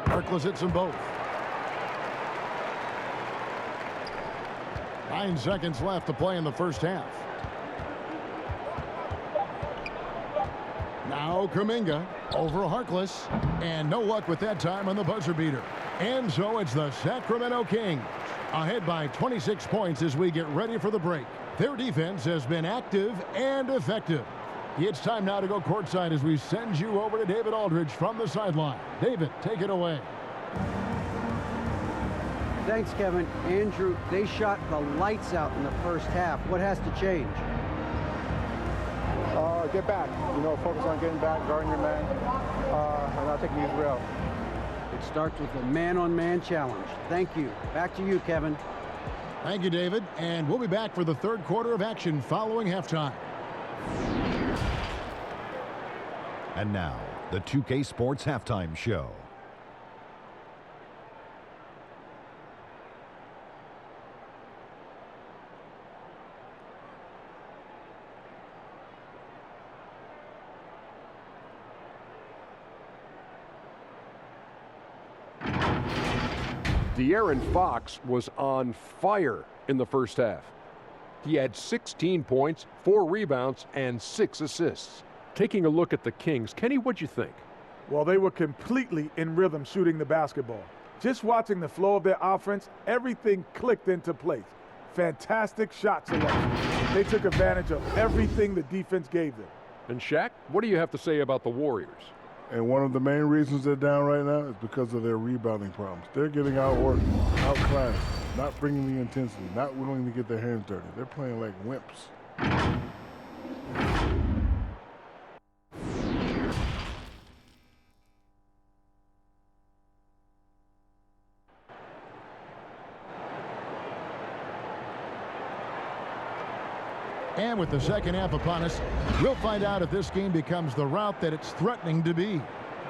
Harkless hits them both. 9 seconds left to play in the first half. Now Kuminga over Harkless, and no luck with that time on the buzzer beater. And so it's the Sacramento Kings ahead by 26 points as we get ready for the break. Their defense has been active and effective. It's time now to go courtside as we send you over to David Aldridge from the sideline. David, take it away. Thanks, Kevin. Andrew, they shot the lights out in the first half. What has to change? Get back. Focus on getting back, guarding your man, and not taking these rail. It starts with a man-on-man challenge. Thank you. Back to you, Kevin. Thank you, David. And we'll be back for the third quarter of action following halftime. And now, the 2K Sports Halftime Show. De'Aaron Fox was on fire in the first half. He had 16 points, 4 rebounds, and 6 assists. Taking a look at the Kings, Kenny, what'd you think? Well, they were completely in rhythm shooting the basketball. Just watching the flow of their offense, everything clicked into place. Fantastic shot selection. They took advantage of everything the defense gave them. And Shaq, what do you have to say about the Warriors? And one of the main reasons they're down right now is because of their rebounding problems. They're getting outworked, outclassed, not bringing the intensity, not willing to get their hands dirty. They're playing like wimps. And with the second half upon us, we'll find out if this game becomes the route that it's threatening to be.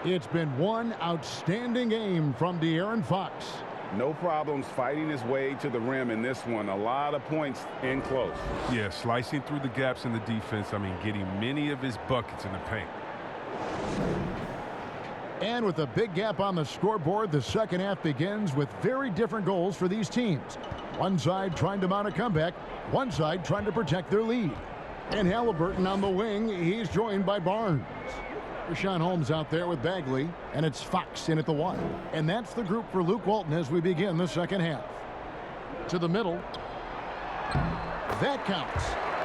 It's been one outstanding game from De'Aaron Fox. No problems fighting his way to the rim in this one. A lot of points in close. Yeah, slicing through the gaps in the defense. Getting many of his buckets in the paint. And with a big gap on the scoreboard, the second half begins with very different goals for these teams. One side trying to mount a comeback, one side trying to protect their lead. And Halliburton on the wing, he's joined by Barnes. Rashawn Holmes out there with Bagley, and it's Fox in at the 1. And that's the group for Luke Walton as we begin the second half. To the middle. That counts.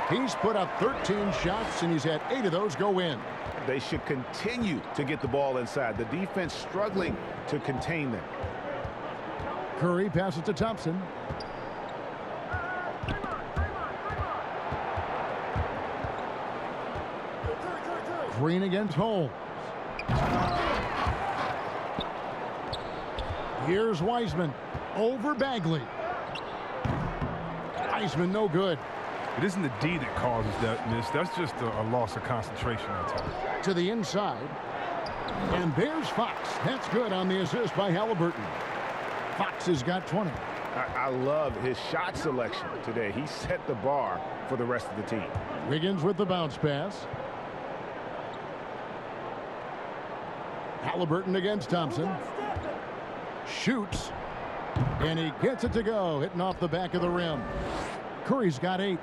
He's put up 13 shots, and he's had 8 of those go in. They should continue to get the ball inside. The defense struggling to contain them. Curry passes to Thompson. Green against Holmes. Here's Wiseman over Bagley. Wiseman no good. It isn't the D that causes that miss. That's just a loss of concentration at times. To the inside. And there's Fox. That's good on the assist by Halliburton. Fox has got 20. I love his shot selection today. He set the bar for the rest of the team. Wiggins with the bounce pass. Halliburton against Thompson. Shoots. And he gets it to go, hitting off the back of the rim. Curry's got 8.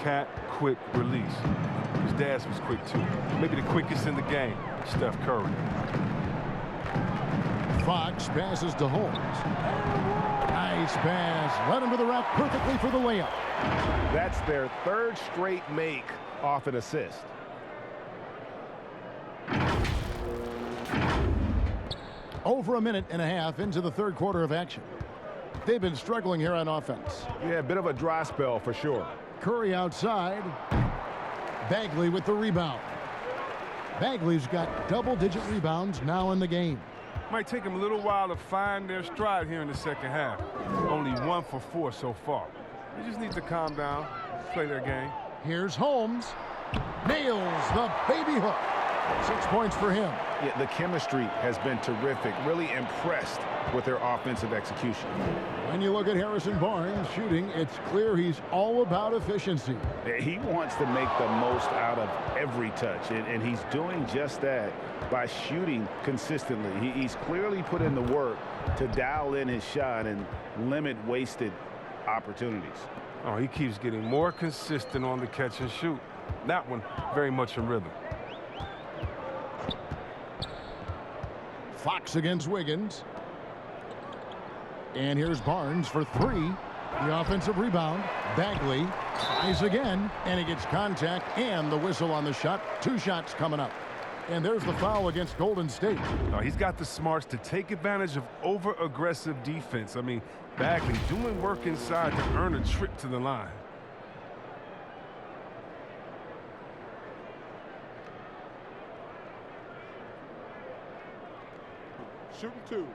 Cat quick release. His dash was quick, too. Maybe the quickest in the game, Steph Curry. Fox passes to Holmes. Nice pass. Led him to the rack perfectly for the layup. That's their third straight make off an assist. Over a minute and a half into the third quarter of action. They've been struggling here on offense. Yeah, a bit of a dry spell for sure. Curry outside. Bagley with the rebound. Bagley's got double-digit rebounds now in the game. Might take them a little while to find their stride here in the second half. Only 1 for 4 so far. They just need to calm down, play their game. Here's Holmes. Nails the baby hook. 6 points for him. Yeah, the chemistry has been terrific. Really impressed with their offensive execution. When you look at Harrison Barnes shooting, it's clear he's all about efficiency. He wants to make the most out of every touch, and he's doing just that by shooting consistently. He's clearly put in the work to dial in his shot and limit wasted opportunities. Oh, he keeps getting more consistent on the catch and shoot. That one very much in rhythm. Fox against Wiggins. And here's Barnes for 3. The offensive rebound. Bagley tries again, and he gets contact and the whistle on the shot. 2 shots coming up. And there's the foul against Golden State. Oh, he's got the smarts to take advantage of over-aggressive defense. I mean, Bagley doing work inside to earn a trip to the line. Shooting 2.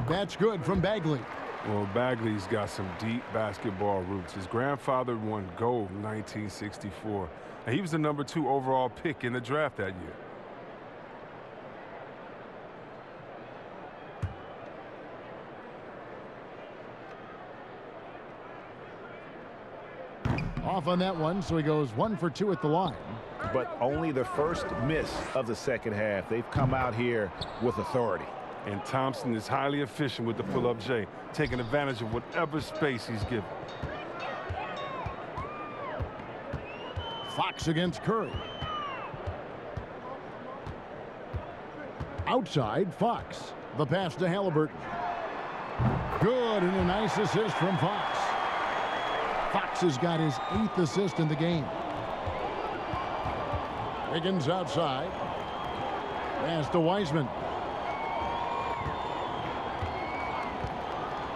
That's good from Bagley. Well, Bagley's got some deep basketball roots. His grandfather won gold in 1964, and he was the number 2 overall pick in the draft that year. Off on that one, so he goes 1 for 2 at the line. But only the first miss of the second half. They've come out here with authority. And Thompson is highly efficient with the pull-up J, taking advantage of whatever space he's given. Fox against Curry. Outside, Fox. The pass to Halliburton. Good, and a nice assist from Fox. Fox has got his 8th assist in the game. Wiggins outside. Pass to Wiseman.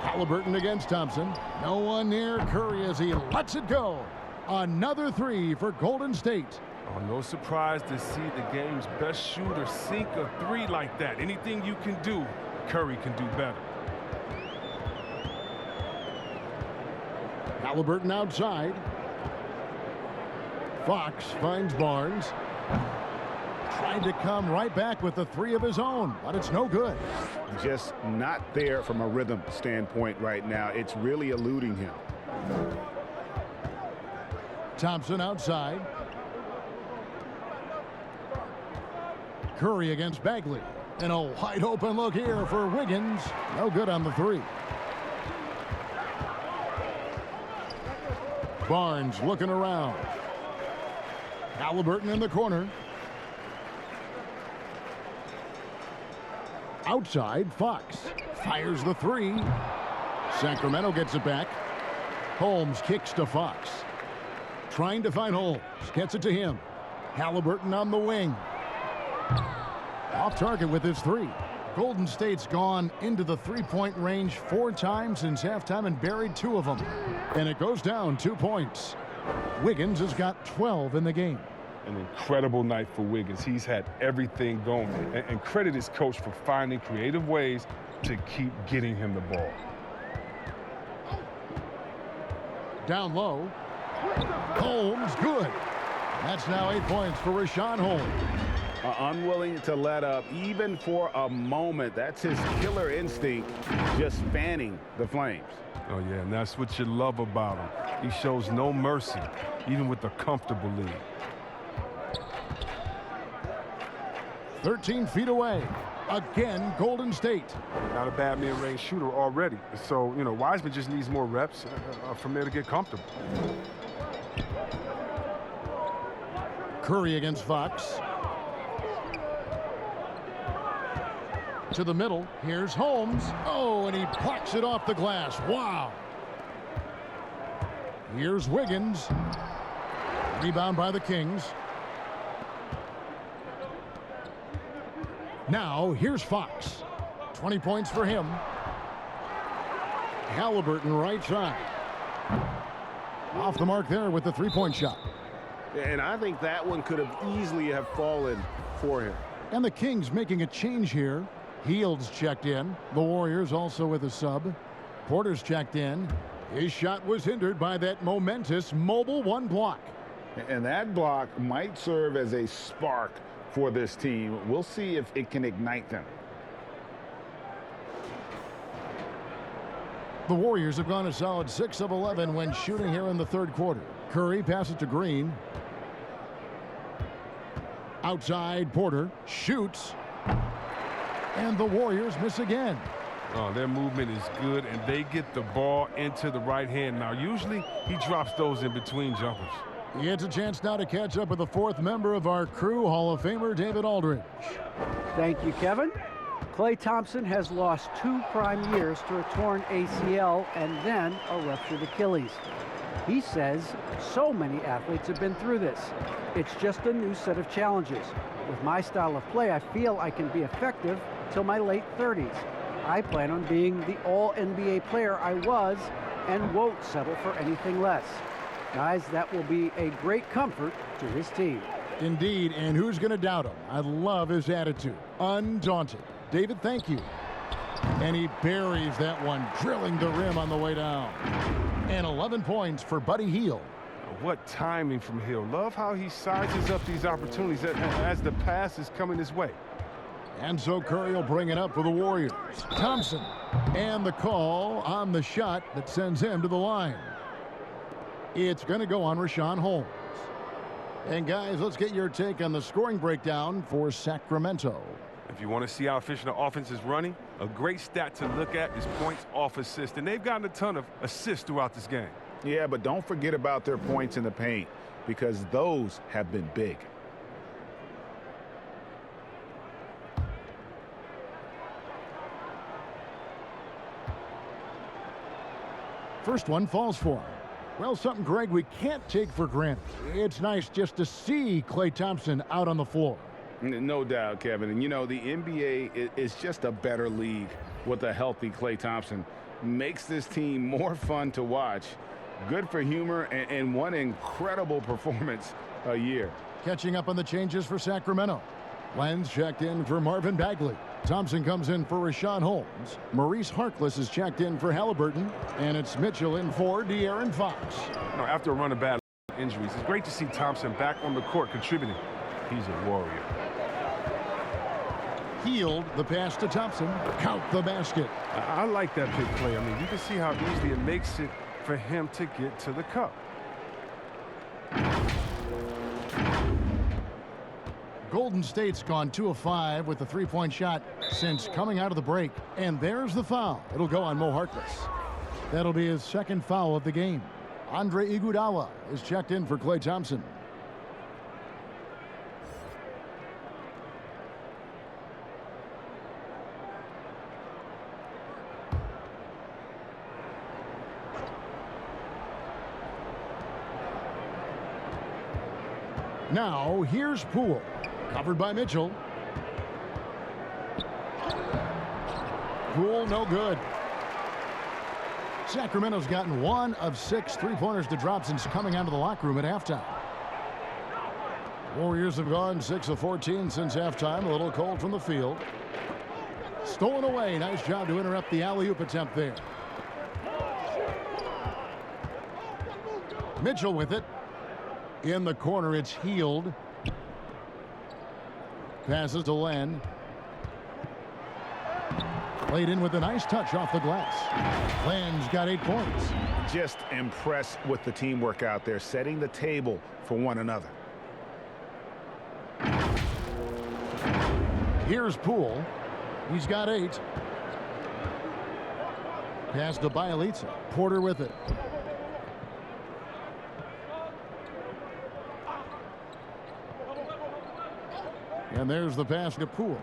Halliburton against Thompson. No one near Curry as he lets it go. Another 3 for Golden State. Oh, no surprise to see the game's best shooter sink a 3 like that. Anything you can do, Curry can do better. Halliburton outside. Fox finds Barnes. Tried to come right back with the 3 of his own, but it's no good. Just not there from a rhythm standpoint right now. It's really eluding him. Thompson outside. Curry against Bagley. And a wide open look here for Wiggins. No good on the 3. Barnes looking around. Halliburton in the corner. Outside, Fox fires the 3. Sacramento gets it back. Holmes kicks to Fox. Trying to find Holmes. Gets it to him. Halliburton on the wing. Off target with his 3. Golden State's gone into the 3-point range 4 times since halftime and buried 2 of them. And it goes down 2 points. Wiggins has got 12 in the game. An incredible night for Wiggins. He's had everything going. And credit his coach for finding creative ways to keep getting him the ball. Down low. Holmes, good. That's now 8 points for Rashawn Holmes. Unwilling to let up even for a moment. That's his killer instinct, just fanning the flames. Oh, yeah, and that's what you love about him. He shows no mercy, even with a comfortable lead. 13 feet away. Again, Golden State. Not a bad mid-range shooter already. So, you know, Wiseman just needs more reps from there to get comfortable. Curry against Fox. To the middle. Here's Holmes. Oh, and he plucks it off the glass. Wow. Here's Wiggins. Rebound by the Kings. Now, here's Fox. 20 points for him. Halliburton right side. Off the mark there with the three-point shot. And I think that one could have easily have fallen for him. And the Kings making a change here. Hield's checked in. The Warriors also with a sub. Porter's checked in. His shot was hindered by that momentous mobile one block. And that block might serve as a spark for this team. We'll see if it can ignite them. The Warriors have gone a solid 6 of 11 when shooting here in the third quarter. Curry passes to Green. Outside, Porter shoots. And the Warriors miss again. Oh, their movement is good, and they get the ball into the right hand. Now, usually he drops those in between jumpers. He gets a chance now to catch up with the fourth member of our crew, Hall of Famer David Aldridge. Thank you, Kevin. Klay Thompson has lost 2 prime years to a torn ACL and then a ruptured Achilles. He says so many athletes have been through this. It's just a new set of challenges. With my style of play, I feel I can be effective till my late 30s. I plan on being the all-NBA player I was and won't settle for anything less. Guys, that will be a great comfort to his team. Indeed, and who's going to doubt him? I love his attitude. Undaunted. David, thank you. And he buries that one, drilling the rim on the way down. And 11 points for Buddy Hield. What timing from Hill. Love how he sizes up these opportunities as the pass is coming his way. And so Curry will bring it up for the Warriors. Thompson. And the call on the shot that sends him to the line. It's going to go on Richaun Holmes. And guys, let's get your take on the scoring breakdown for Sacramento. If you want to see how efficient the offense is running, a great stat to look at is points off assist. And they've gotten a ton of assists throughout this game. Yeah, but don't forget about their points in the paint, because those have been big. First one falls for him. Well, something, Greg, we can't take for granted. It's nice just to see Klay Thompson out on the floor. No doubt, Kevin. And, you know, the NBA is just a better league with a healthy Klay Thompson. Makes this team more fun to watch. Good for humor and one incredible performance a year. Catching up on the changes for Sacramento. Lenz checked in for Marvin Bagley. Thompson comes in for Richaun Holmes. Maurice Harkless is checked in for Halliburton. And it's Mitchell in for De'Aaron Fox. You know, after a run of bad injuries, it's great to see Thompson back on the court contributing. He's a warrior. Hield the pass to Thompson. Count the basket. I like that big play. I mean, you can see how easily it makes it for him to get to the cup. Golden State's gone 2 of 5 with the three-point shot since coming out of the break. And there's the foul. It'll go on Mo Harkless. That'll be his second foul of the game. Andre Iguodala is checked in for Klay Thompson. Now, here's Poole. Covered by Mitchell. Poole, no good. Sacramento's gotten 1 of 6 three-pointers to drop since coming out of the locker room at halftime. Warriors have gone 6 of 14 since halftime. A little cold from the field. Stolen away. Nice job to interrupt the alley-oop attempt there. Mitchell with it. In the corner, it's Hield. Passes to Len. Played in with a nice touch off the glass. Len's got 8 points. Just impressed with the teamwork out there, setting the table for one another. Here's Poole. He's got 8. Pass to Bielitsa. Porter with it. And there's the pass to Poole.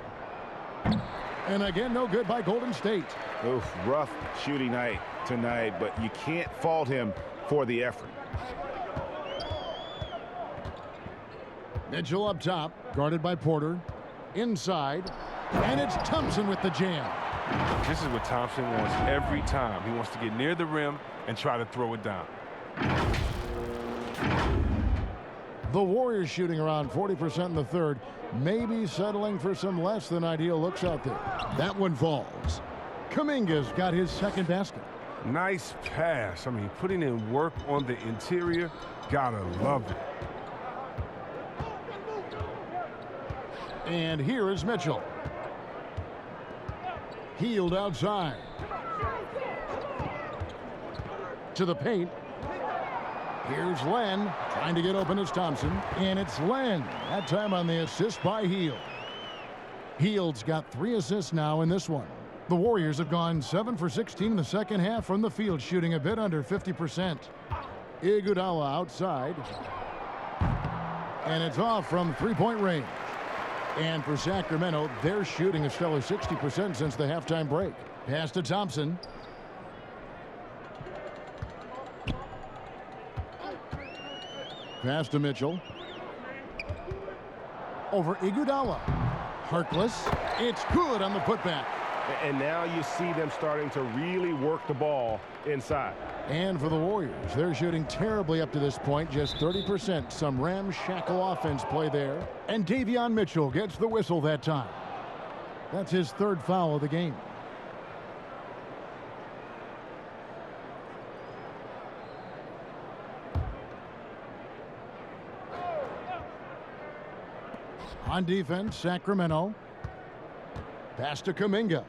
And again, no good by Golden State. Oof, rough shooting night tonight, but you can't fault him for the effort. Mitchell up top, guarded by Porter. Inside, and it's Thompson with the jam. This is what Thompson wants every time. He wants to get near the rim and try to throw it down. The Warriors shooting around 40% in the third, maybe settling for some less than ideal looks out there. That one falls. Kuminga's got his second basket. Nice pass. I mean, putting in work on the interior, gotta love it. And here is Mitchell. Healed outside. To the paint. Here's Len trying to get open as Thompson. And it's Len. That time on the assist by Hield. Hield's got 3 assists now in this one. The Warriors have gone 7 for 16 in the second half from the field, shooting a bit under 50%. Iguodala outside. And it's off from three-point range. And for Sacramento, they're shooting a stellar 60% since the halftime break. Pass to Thompson. Pass to Mitchell. Over Iguodala. Harkless. It's good on the putback. And now you see them starting to really work the ball inside. And for the Warriors, they're shooting terribly up to this point, just 30%. Some ramshackle offense play there. And Davion Mitchell gets the whistle that time. That's his 3rd foul of the game. On defense, Sacramento. Pass to Kuminga.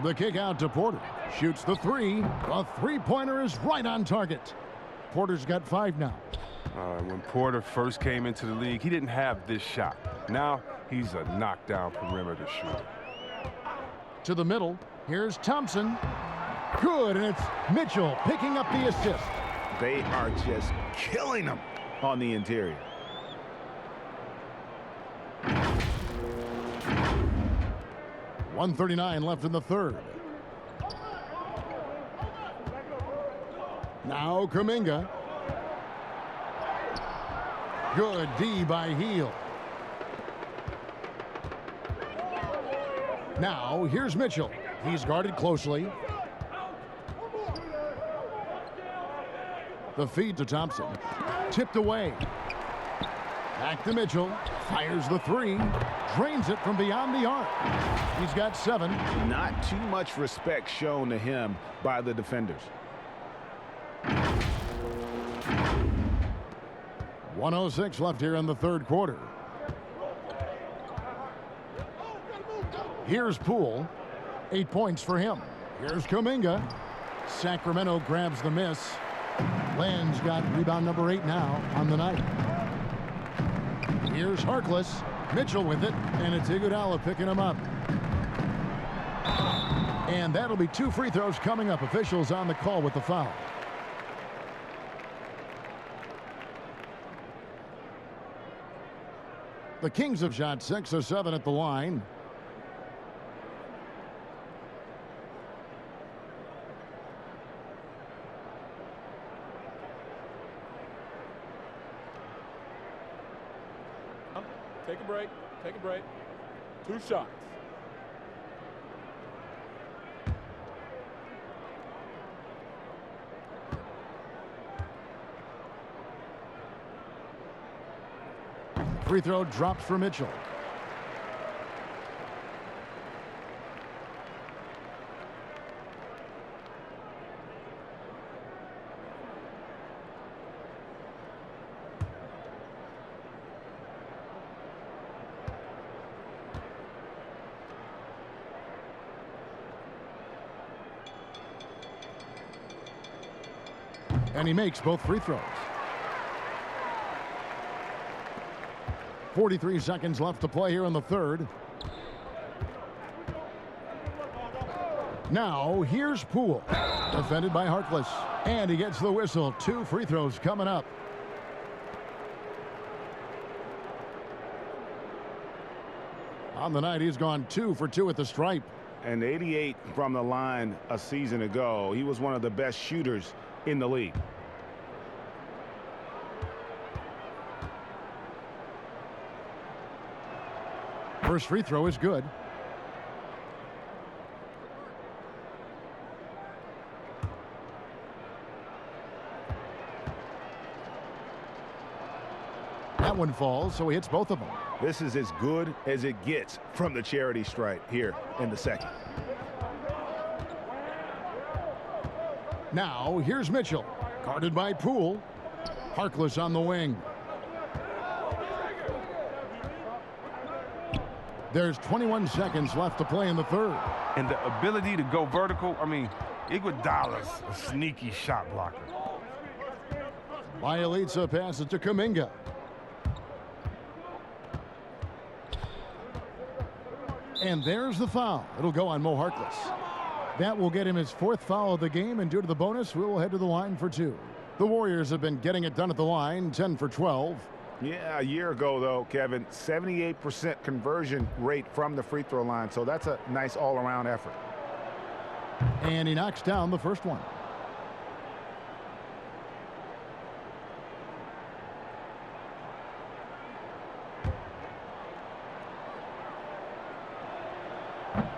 The kick out to Porter. Shoots the 3. The three-pointer is right on target. Porter's got 5 now. When Porter first came into the league, he didn't have this shot. Now he's a knockdown perimeter shooter. To the middle. Here's Thompson. Good, and it's Mitchell picking up the assist. They are just killing them on the interior. .139 left in the third. Now Kuminga. Good D by Hield. Now here's Mitchell. He's guarded closely. The feed to Thompson. Tipped away. Back to Mitchell. Fires the 3. Drains it from beyond the arc. He's got 7. Not too much respect shown to him by the defenders. 1:06 left here in the third quarter. Here's Poole. 8 points for him. Here's Kuminga. Sacramento grabs the miss. Len's got rebound number 8 now on the night. Here's Harkless. Mitchell with it, and it's Iguodala picking him up. And that'll be 2 free throws coming up. Officials on the call with the foul. The Kings have shot 6 of 7 at the line. Take a break. Take a break. 2 shots. Free throw dropped for Mitchell. And he makes both free throws. 43 seconds left to play here in the third. Now, here's Poole. Defended by Harkless. And he gets the whistle. 2 free throws coming up. On the night, he's gone 2 for 2 at the stripe. And 88 from the line a season ago. He was one of the best shooters in the league. First free throw is good. That one falls, so he hits both of them. This is as good as it gets from the charity stripe here in the second. Now, here's Mitchell. Guarded by Poole. Harkless on the wing. There's 21 seconds left to play in the third. And the ability to go vertical, I mean, Iguodala's a sneaky shot blocker. Bielitsa passes to Kuminga. And there's the foul. It'll go on Mo Harkless. That will get him his 4th foul of the game, and due to the bonus, we will head to the line for 2. The Warriors have been getting it done at the line, 10 for 12. Yeah, a year ago, though, Kevin, 78% conversion rate from the free throw line, so that's a nice all-around effort. And he knocks down the first one.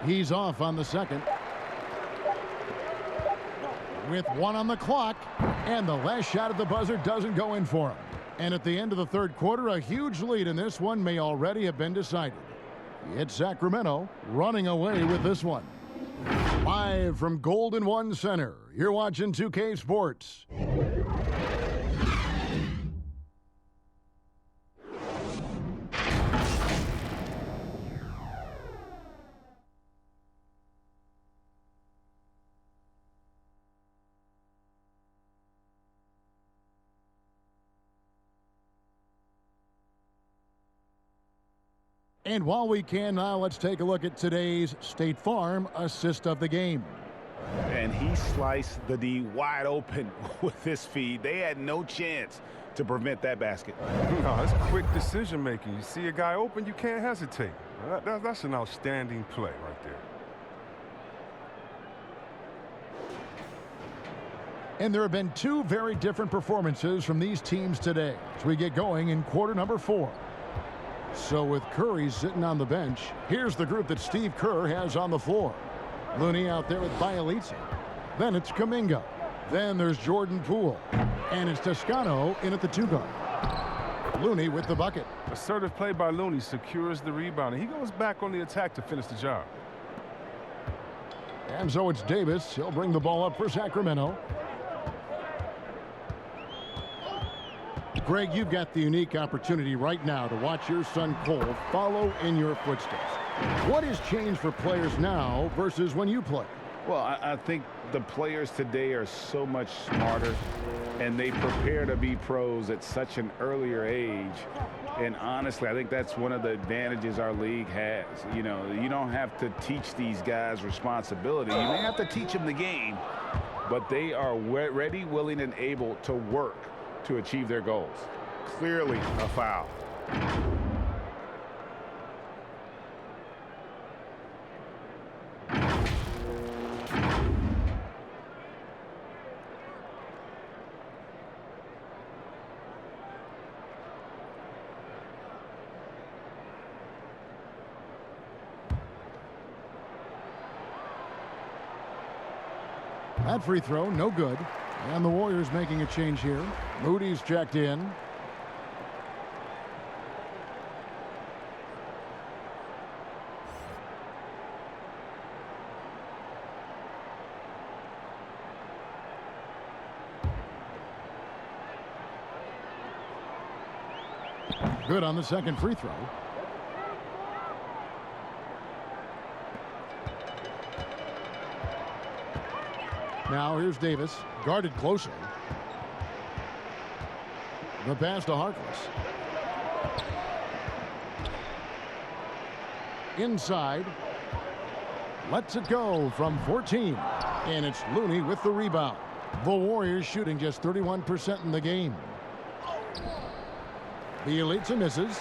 He's off on the second. With 1 on the clock, and the last shot at the buzzer doesn't go in for him. And at the end of the third quarter, a huge lead in this one may already have been decided. It's Sacramento running away with this one. Live from Golden One Center, you're watching 2K Sports. And while we can now, let's take a look at today's State Farm assist of the game. And he sliced the D wide open with this feed. They had no chance to prevent that basket. No, it's quick decision making. You see a guy open, you can't hesitate. That's an outstanding play right there. And there have been 2 very different performances from these teams today as we get going in quarter number 4. So with Curry sitting on the bench, here's the group that Steve Kerr has on the floor. Looney out there with Bielitsa. Then it's Kuminga. Then there's Jordan Poole. And it's Toscano in at the 2 guard. Looney with the bucket. Assertive play by Looney secures the rebound. And he goes back on the attack to finish the job. And so it's Davis. He'll bring the ball up for Sacramento. Greg, you've got the unique opportunity right now to watch your son Cole follow in your footsteps. What has changed for players now versus when you played? Well, I think the players today are so much smarter, and they prepare to be pros at such an earlier age. And honestly, I think that's one of the advantages our league has. You know, you don't have to teach these guys responsibility. You may have to teach them the game, but they are ready, willing, and able to work to achieve their goals. Clearly a foul. That free throw, no good. And the Warriors making a change here. Moody's checked in. Good on the second free throw. Now here's Davis, guarded closely. The pass to Harkless. inside. Lets it go from 14. And it's Looney with the rebound. The Warriors shooting just 31% in the game. The Elitsa misses.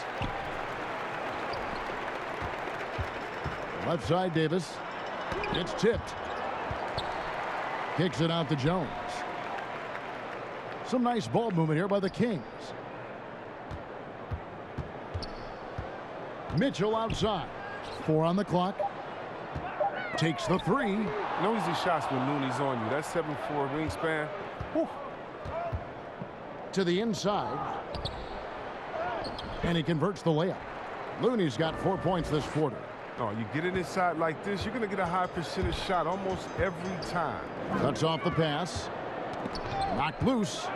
Left side, Davis. It's tipped. Kicks it out to Jones. Some nice ball movement here by the Kings. Mitchell outside. 4 on the clock. Takes the 3. No easy shots when Looney's on you. That 7'4" wingspan. Whew. To the inside. And he converts the layup. Looney's got 4 points this quarter. Oh, you get it inside like this, you're going to get a high percentage shot almost every time. Cuts off the pass. Knocked loose.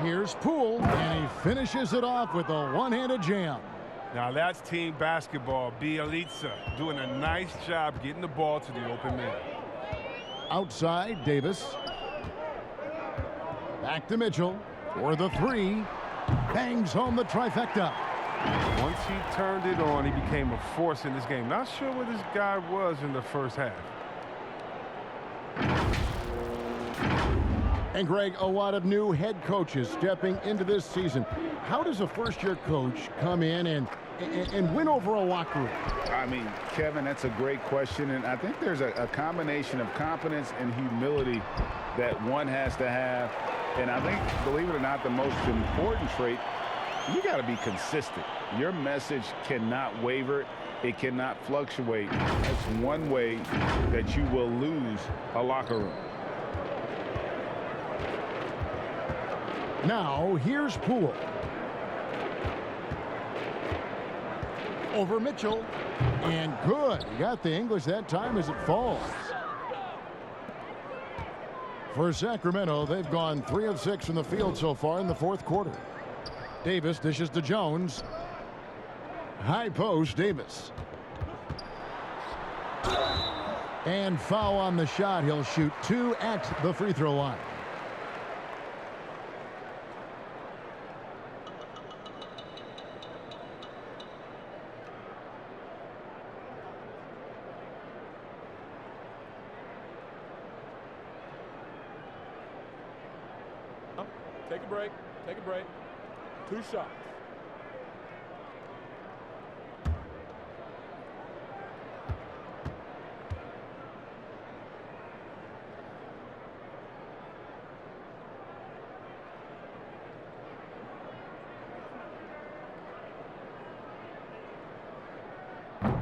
Here's Poole, and he finishes it off with a one-handed jam. Now that's team basketball. Bielitsa doing a nice job getting the ball to the open man. Outside, Davis. Back to Mitchell for the 3. Bangs home the trifecta. Once he turned it on, he became a force in this game. Not sure where this guy was in the first half. And Greg, a lot of new head coaches stepping into this season. How does a first-year coach come in and win over a locker room? I mean, Kevin, that's a great question. And I think there's a combination of confidence and humility that one has to have. And I think, believe it or not, the most important trait, you got to be consistent. Your message cannot waver. It cannot fluctuate. That's one way that you will lose a locker room. Now, here's Poole. Over Mitchell. And good. He got the English that time as it falls. For Sacramento, they've gone 3 of 6 from the field so far in the fourth quarter. Davis dishes to Jones. High post, Davis. And foul on the shot. He'll shoot 2 at the free throw line. Take a break. Take a break. 2 shots.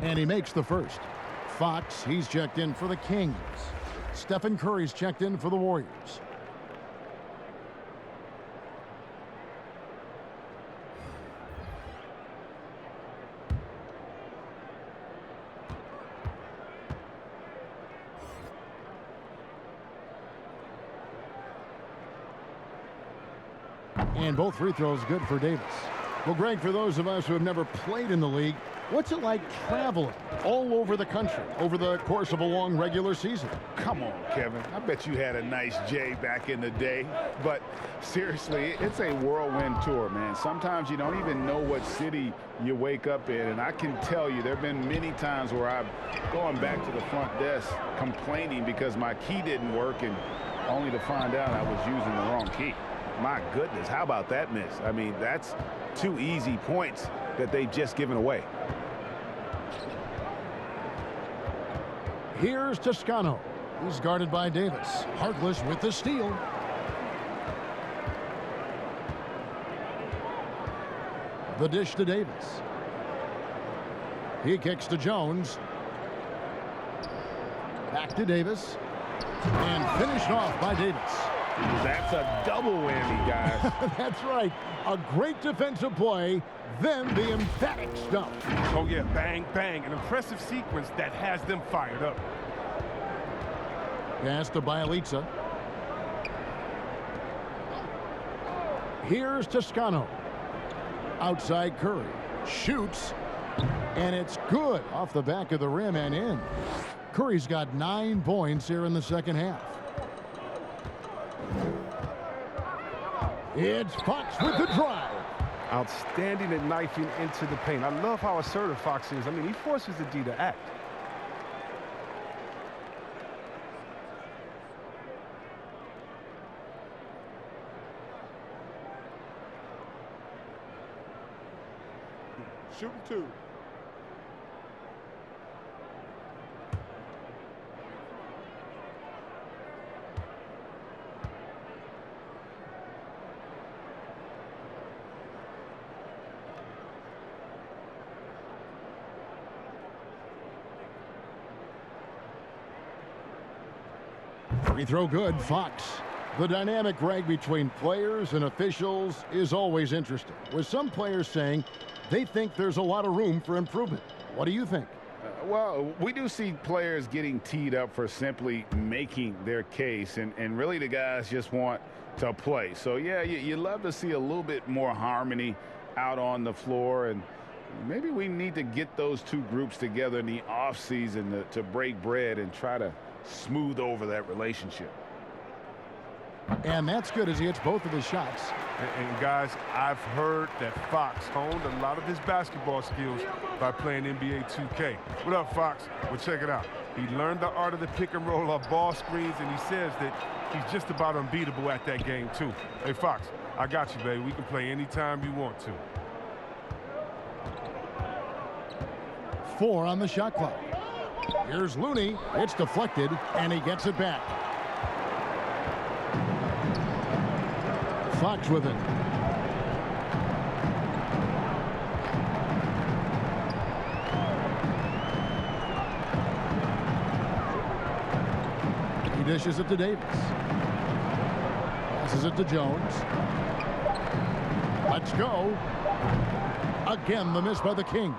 And he makes the first. Fox, he's checked in for the Kings. Stephen Curry's checked in for the Warriors. And both free throws good for Davis. Well, Greg, for those of us who have never played in the league, what's it like traveling all over the country over the course of a long regular season? Come on, Kevin. I bet you had a nice J back in the day. But seriously, it's a whirlwind tour, man. Sometimes you don't even know what city you wake up in. And I can tell you there have been many times where I've gone back to the front desk complaining because my key didn't work, and only to find out I was using the wrong key. My goodness, how about that miss? I mean, that's 2 easy points that they've just given away. Here's Toscano. He's guarded by Davis. Harkless with the steal. The dish to Davis. He kicks to Jones. Back to Davis. And finished off by Davis. That's a double whammy, guys. That's right. A great defensive play, then the emphatic stuff. Oh, yeah, bang, bang. An impressive sequence that has them fired up. Pass to Bielitsa. Here's Toscano. Outside Curry. Shoots. And it's good off the back of the rim and in. Curry's got 9 points here in the second half. It's Fox with the drive. Outstanding at knifing into the paint. I love how assertive Fox is. I mean, he forces the D to act. Shooting 2. Free throw good, Fox. The dynamic, Greg, between players and officials is always interesting, with some players saying they think there's a lot of room for improvement. What do you think? Well, we do see players getting teed up for simply making their case, and really the guys just want to play. So, yeah, you love to see a little bit more harmony out on the floor, and maybe we need to get those two groups together in the offseason to break bread and try to smooth over that relationship. And that's good as he hits both of his shots. And guys, I've heard that Fox honed a lot of his basketball skills by playing NBA 2K. What up, Fox? Well, check it out. He learned the art of the pick and roll off ball screens, and he says that he's just about unbeatable at that game, too. Hey, Fox, I got you, baby. We can play anytime you want to. 4 on the shot clock. Here's Looney. It's deflected, and he gets it back. Fox with it. He dishes it to Davis. Passes it to Jones. Let's go. Again, the miss by the Kings.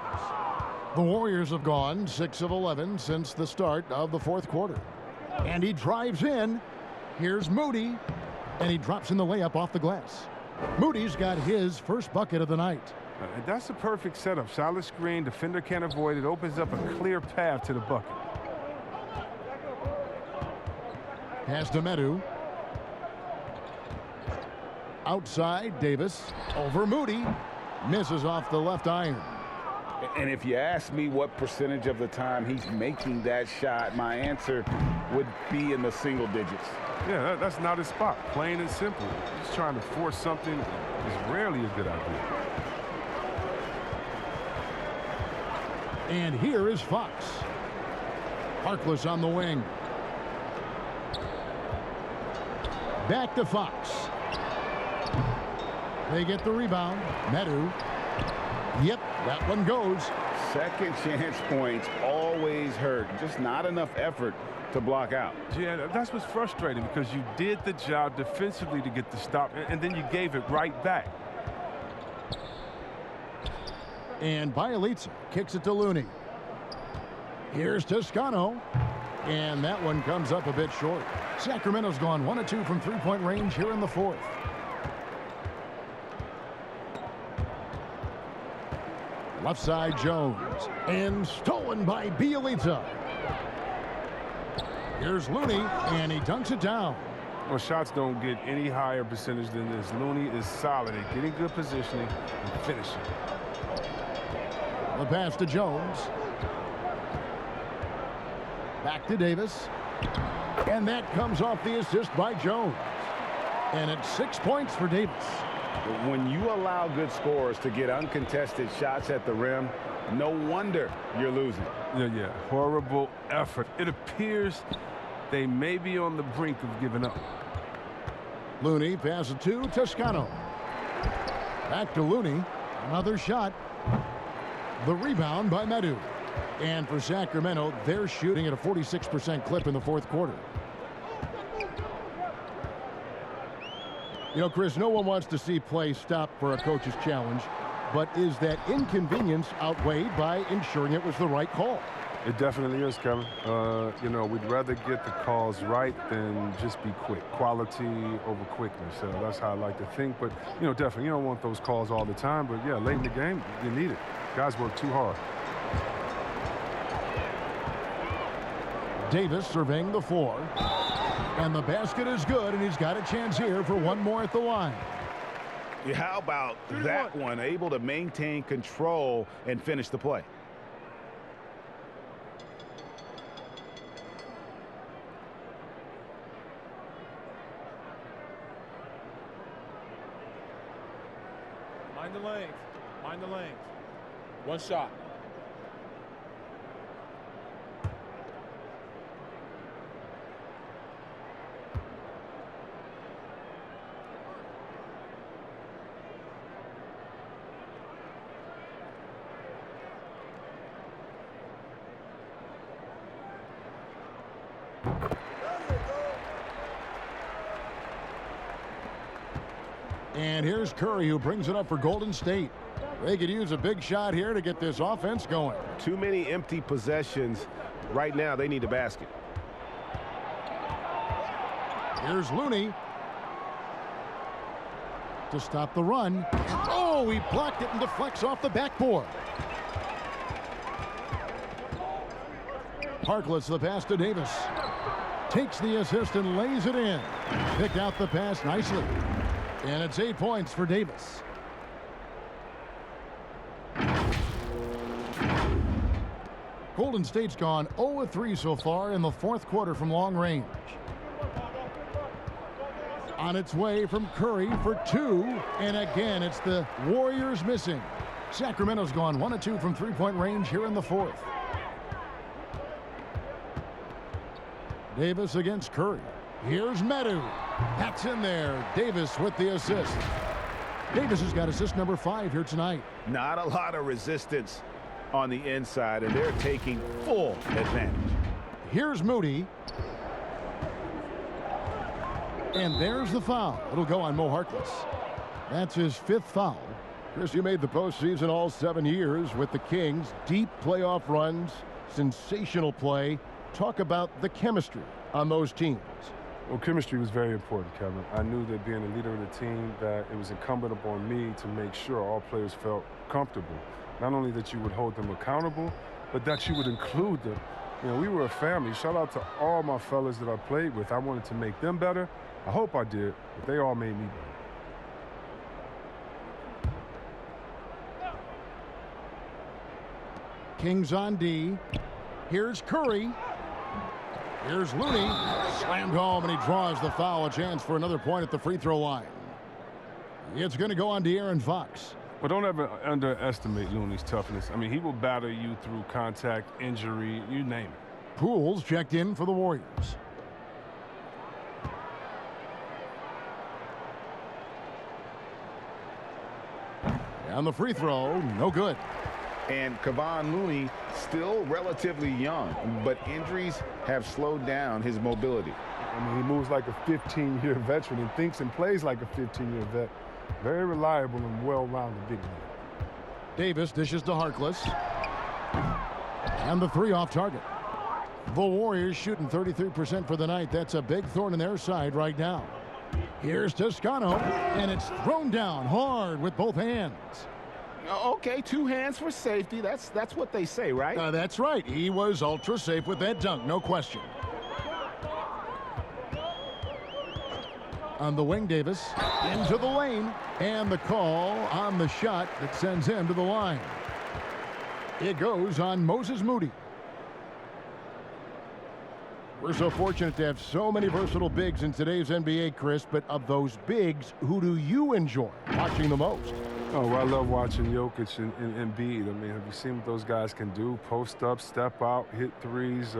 The Warriors have gone 6 of 11 since the start of the fourth quarter. And he drives in. Here's Moody. And he drops in the layup off the glass. Moody's got his first bucket of the night. That's a perfect setup. Solid screen. Defender can't avoid it. Opens up a clear path to the bucket. Pass to Medu. Outside, Davis. Over Moody. Misses off the left iron. And if you ask me what percentage of the time he's making that shot, my answer would be in the single digits. Yeah, that's not his spot. Plain and simple. Just trying to force something is rarely a good idea. And here is Fox. Harkless on the wing. Back to Fox. They get the rebound. Medu. Yep, that one goes. Second chance points always hurt. Just not enough effort to block out. Yeah, that's what's frustrating, because you did the job defensively to get the stop, and then you gave it right back. And Bielitsa kicks it to Looney. Here's Toscano. And that one comes up a bit short. Sacramento's gone 1 of 2 from three-point range here in the fourth. Left side, Jones. And stolen by Bielitsa. Here's Looney, and he dunks it down. Well, shots don't get any higher percentage than this. Looney is solid at getting good positioning and finishing. The pass to Jones. Back to Davis. And that comes off the assist by Jones. And it's 6 points for Davis. When you allow good scorers to get uncontested shots at the rim, no wonder you're losing. Yeah. Horrible effort. It appears they may be on the brink of giving up. Looney passes to Toscano. Back to Looney. Another shot. The rebound by Medu. And for Sacramento, they're shooting at a 46% clip in the fourth quarter. You know, Chris, no one wants to see play stop for a coach's challenge, but is that inconvenience outweighed by ensuring it was the right call? It definitely is, Kevin. You know, we'd rather get the calls right than just be quick. Quality over quickness. That's how I like to think. But, you know, definitely, you don't want those calls all the time. But, yeah, late in the game, you need it. Guys work too hard. Davis surveying the floor. And the basket is good, and he's got a chance here for one more at the line. Yeah, how about that one? Able to maintain control and finish the play. Mind the lanes. Mind the lanes. One shot. And here's Curry, who brings it up for Golden State. They could use a big shot here to get this offense going. Too many empty possessions. Right now, they need a basket. Here's Looney to stop the run. Oh, he blocked it and deflects off the backboard. Harkless the pass to Davis. Takes the assist and lays it in. Picked out the pass nicely. And it's 8 points for Davis. Golden State's gone 0-3 so far in the fourth quarter from long range. On its way from Curry for 2. And again, it's the Warriors missing. Sacramento's gone 1-2 from three-point range here in the fourth. Davis against Curry. Here's Medu. That's in there. Davis with the assist. Davis has got assist number 5 here tonight. Not a lot of resistance on the inside, and they're taking full advantage. Here's Moody. And there's the foul. It'll go on Mo Harkless. That's his 5th foul. Chris, you made the postseason all 7 years with the Kings. Deep playoff runs, sensational play. Talk about the chemistry on those teams. Well, chemistry was very important, Kevin. I knew that being a leader of the team, that it was incumbent upon me to make sure all players felt comfortable. Not only that you would hold them accountable, but that you would include them. You know, we were a family. Shout out to all my fellas that I played with. I wanted to make them better. I hope I did, but they all made me better. Kings on D. Here's Curry. Here's Looney. Slammed home, and he draws the foul. A chance for another point at the free throw line. It's going to go on De'Aaron Fox. But don't ever underestimate Looney's toughness. I mean, he will batter you through contact, injury, you name it. Pools checked in for the Warriors. And the free throw, no good. And Kevon Looney still relatively young, but injuries have slowed down his mobility. I mean, he moves like a 15-year veteran and thinks and plays like a 15-year vet. Very reliable and well-rounded big man. Davis dishes to Harkless. And the 3 off target. The Warriors shooting 33% for the night. That's a big thorn in their side right now. Here's Toscano, and it's thrown down hard with both hands. Okay, 2 hands for safety. That's what they say, right? That's right. He was ultra safe with that dunk, no question. On the wing, Davis into the lane, and the call on the shot that sends him to the line. It goes on Moses Moody. We're so fortunate to have so many versatile bigs in today's NBA, Chris, but of those bigs, who do you enjoy watching the most? Oh, well, I love watching Jokic and Embiid. I mean, have you seen what those guys can do? Post up, step out, hit threes,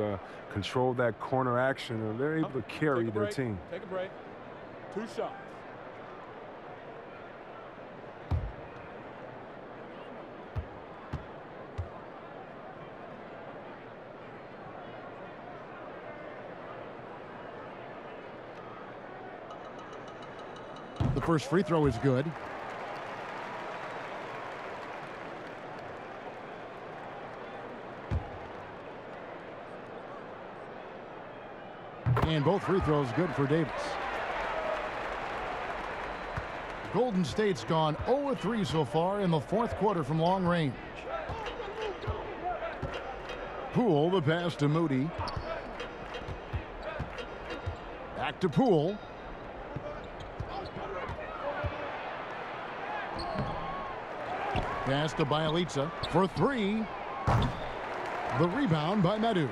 control that corner action. They're able to carry their team. Take a break. 2 shots. The first free throw is good. And both free throws good for Davis. Golden State's gone 0-3 so far in the fourth quarter from long range. Poole, the pass to Moody. Back to Poole. Pass to Bielitsa for 3. The rebound by Medu.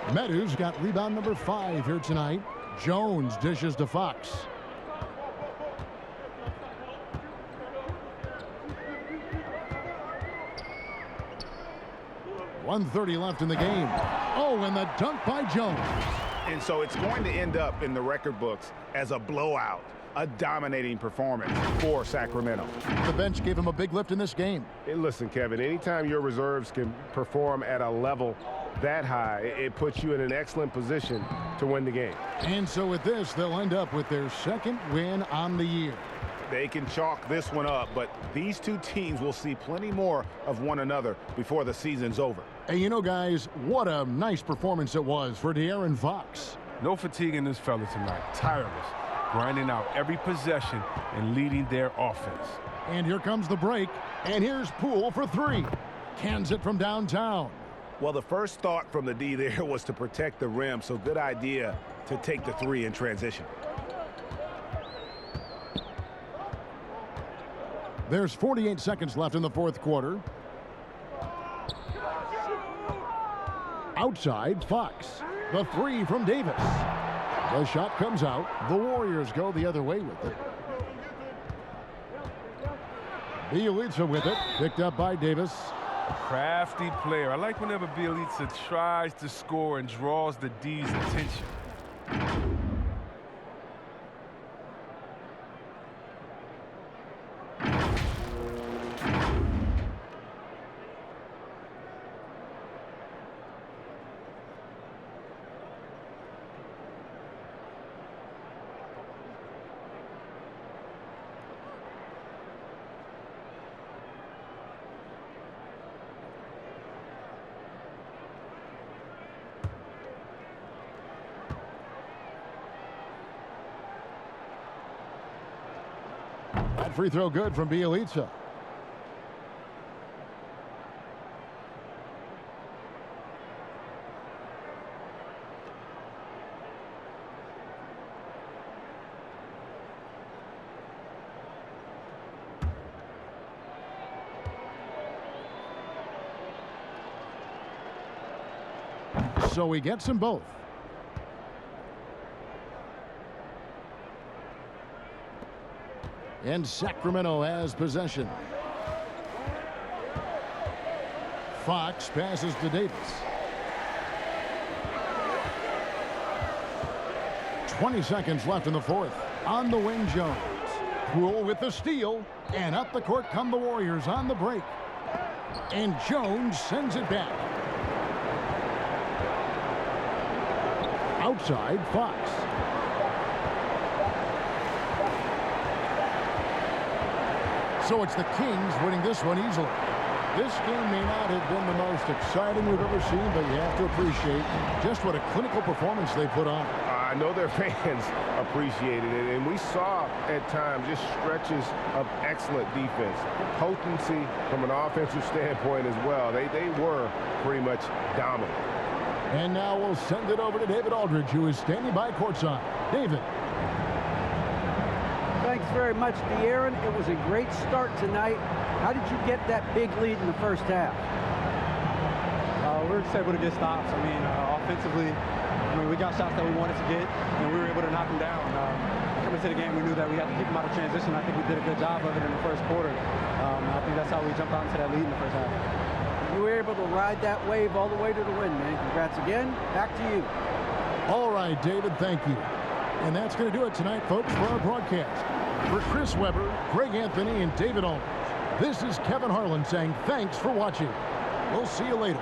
Medu's got rebound number 5 here tonight. Jones dishes to Fox. .130 left in the game. Oh, and the dunk by Jones. And so it's going to end up in the record books as a blowout, a dominating performance for Sacramento. The bench gave him a big lift in this game. Hey, listen, Kevin, anytime your reserves can perform at a level that high, it puts you in an excellent position to win the game. And so with this, they'll end up with their 2nd win on the year. They can chalk this one up, but these two teams will see plenty more of one another before the season's over. Hey, you know, guys, what a nice performance it was for De'Aaron Fox. No fatigue in this fella tonight. Tireless, grinding out every possession and leading their offense. And here comes the break, and here's Poole for 3. Cans it from downtown. Well, the first thought from the D there was to protect the rim, so good idea to take the 3 in transition. There's 48 seconds left in the 4th quarter. Outside, Fox. The 3 from Davis. The shot comes out. The Warriors go the other way with it. Bielitsa with it. Picked up by Davis. Crafty player. I like whenever Bielitsa tries to score and draws the D's attention. That free throw good from Bielitsa. So he gets them both. And Sacramento has possession. Fox passes to Davis. 20 seconds left in the 4th. On the wing, Jones. Poole with the steal. And up the court come the Warriors on the break. And Jones sends it back. Outside, Fox. So it's the Kings winning this one easily. This game may not have been the most exciting we've ever seen, but you have to appreciate just what a clinical performance they put on. I know their fans appreciated it, and we saw at times just stretches of excellent defense. Potency from an offensive standpoint as well. They were pretty much dominant. And now we'll send it over to David Aldridge, who is standing by courtside. David. Thanks very much, De'Aaron. It was a great start tonight. How did you get that big lead in the first half? We were just able to get stops. I mean, offensively, we got shots that we wanted to get, and we were able to knock them down. Coming to the game, we knew that we had to keep them out of transition. I think we did a good job of it in the first quarter. I think that's how we jumped onto that lead in the first half. You were able to ride that wave all the way to the win, man. Congrats again. Back to you. All right, David, thank you. And that's going to do it tonight, folks, for our broadcast. For Chris Webber, Greg Anthony, and David Aldridge, this is Kevin Harlan saying thanks for watching. We'll see you later.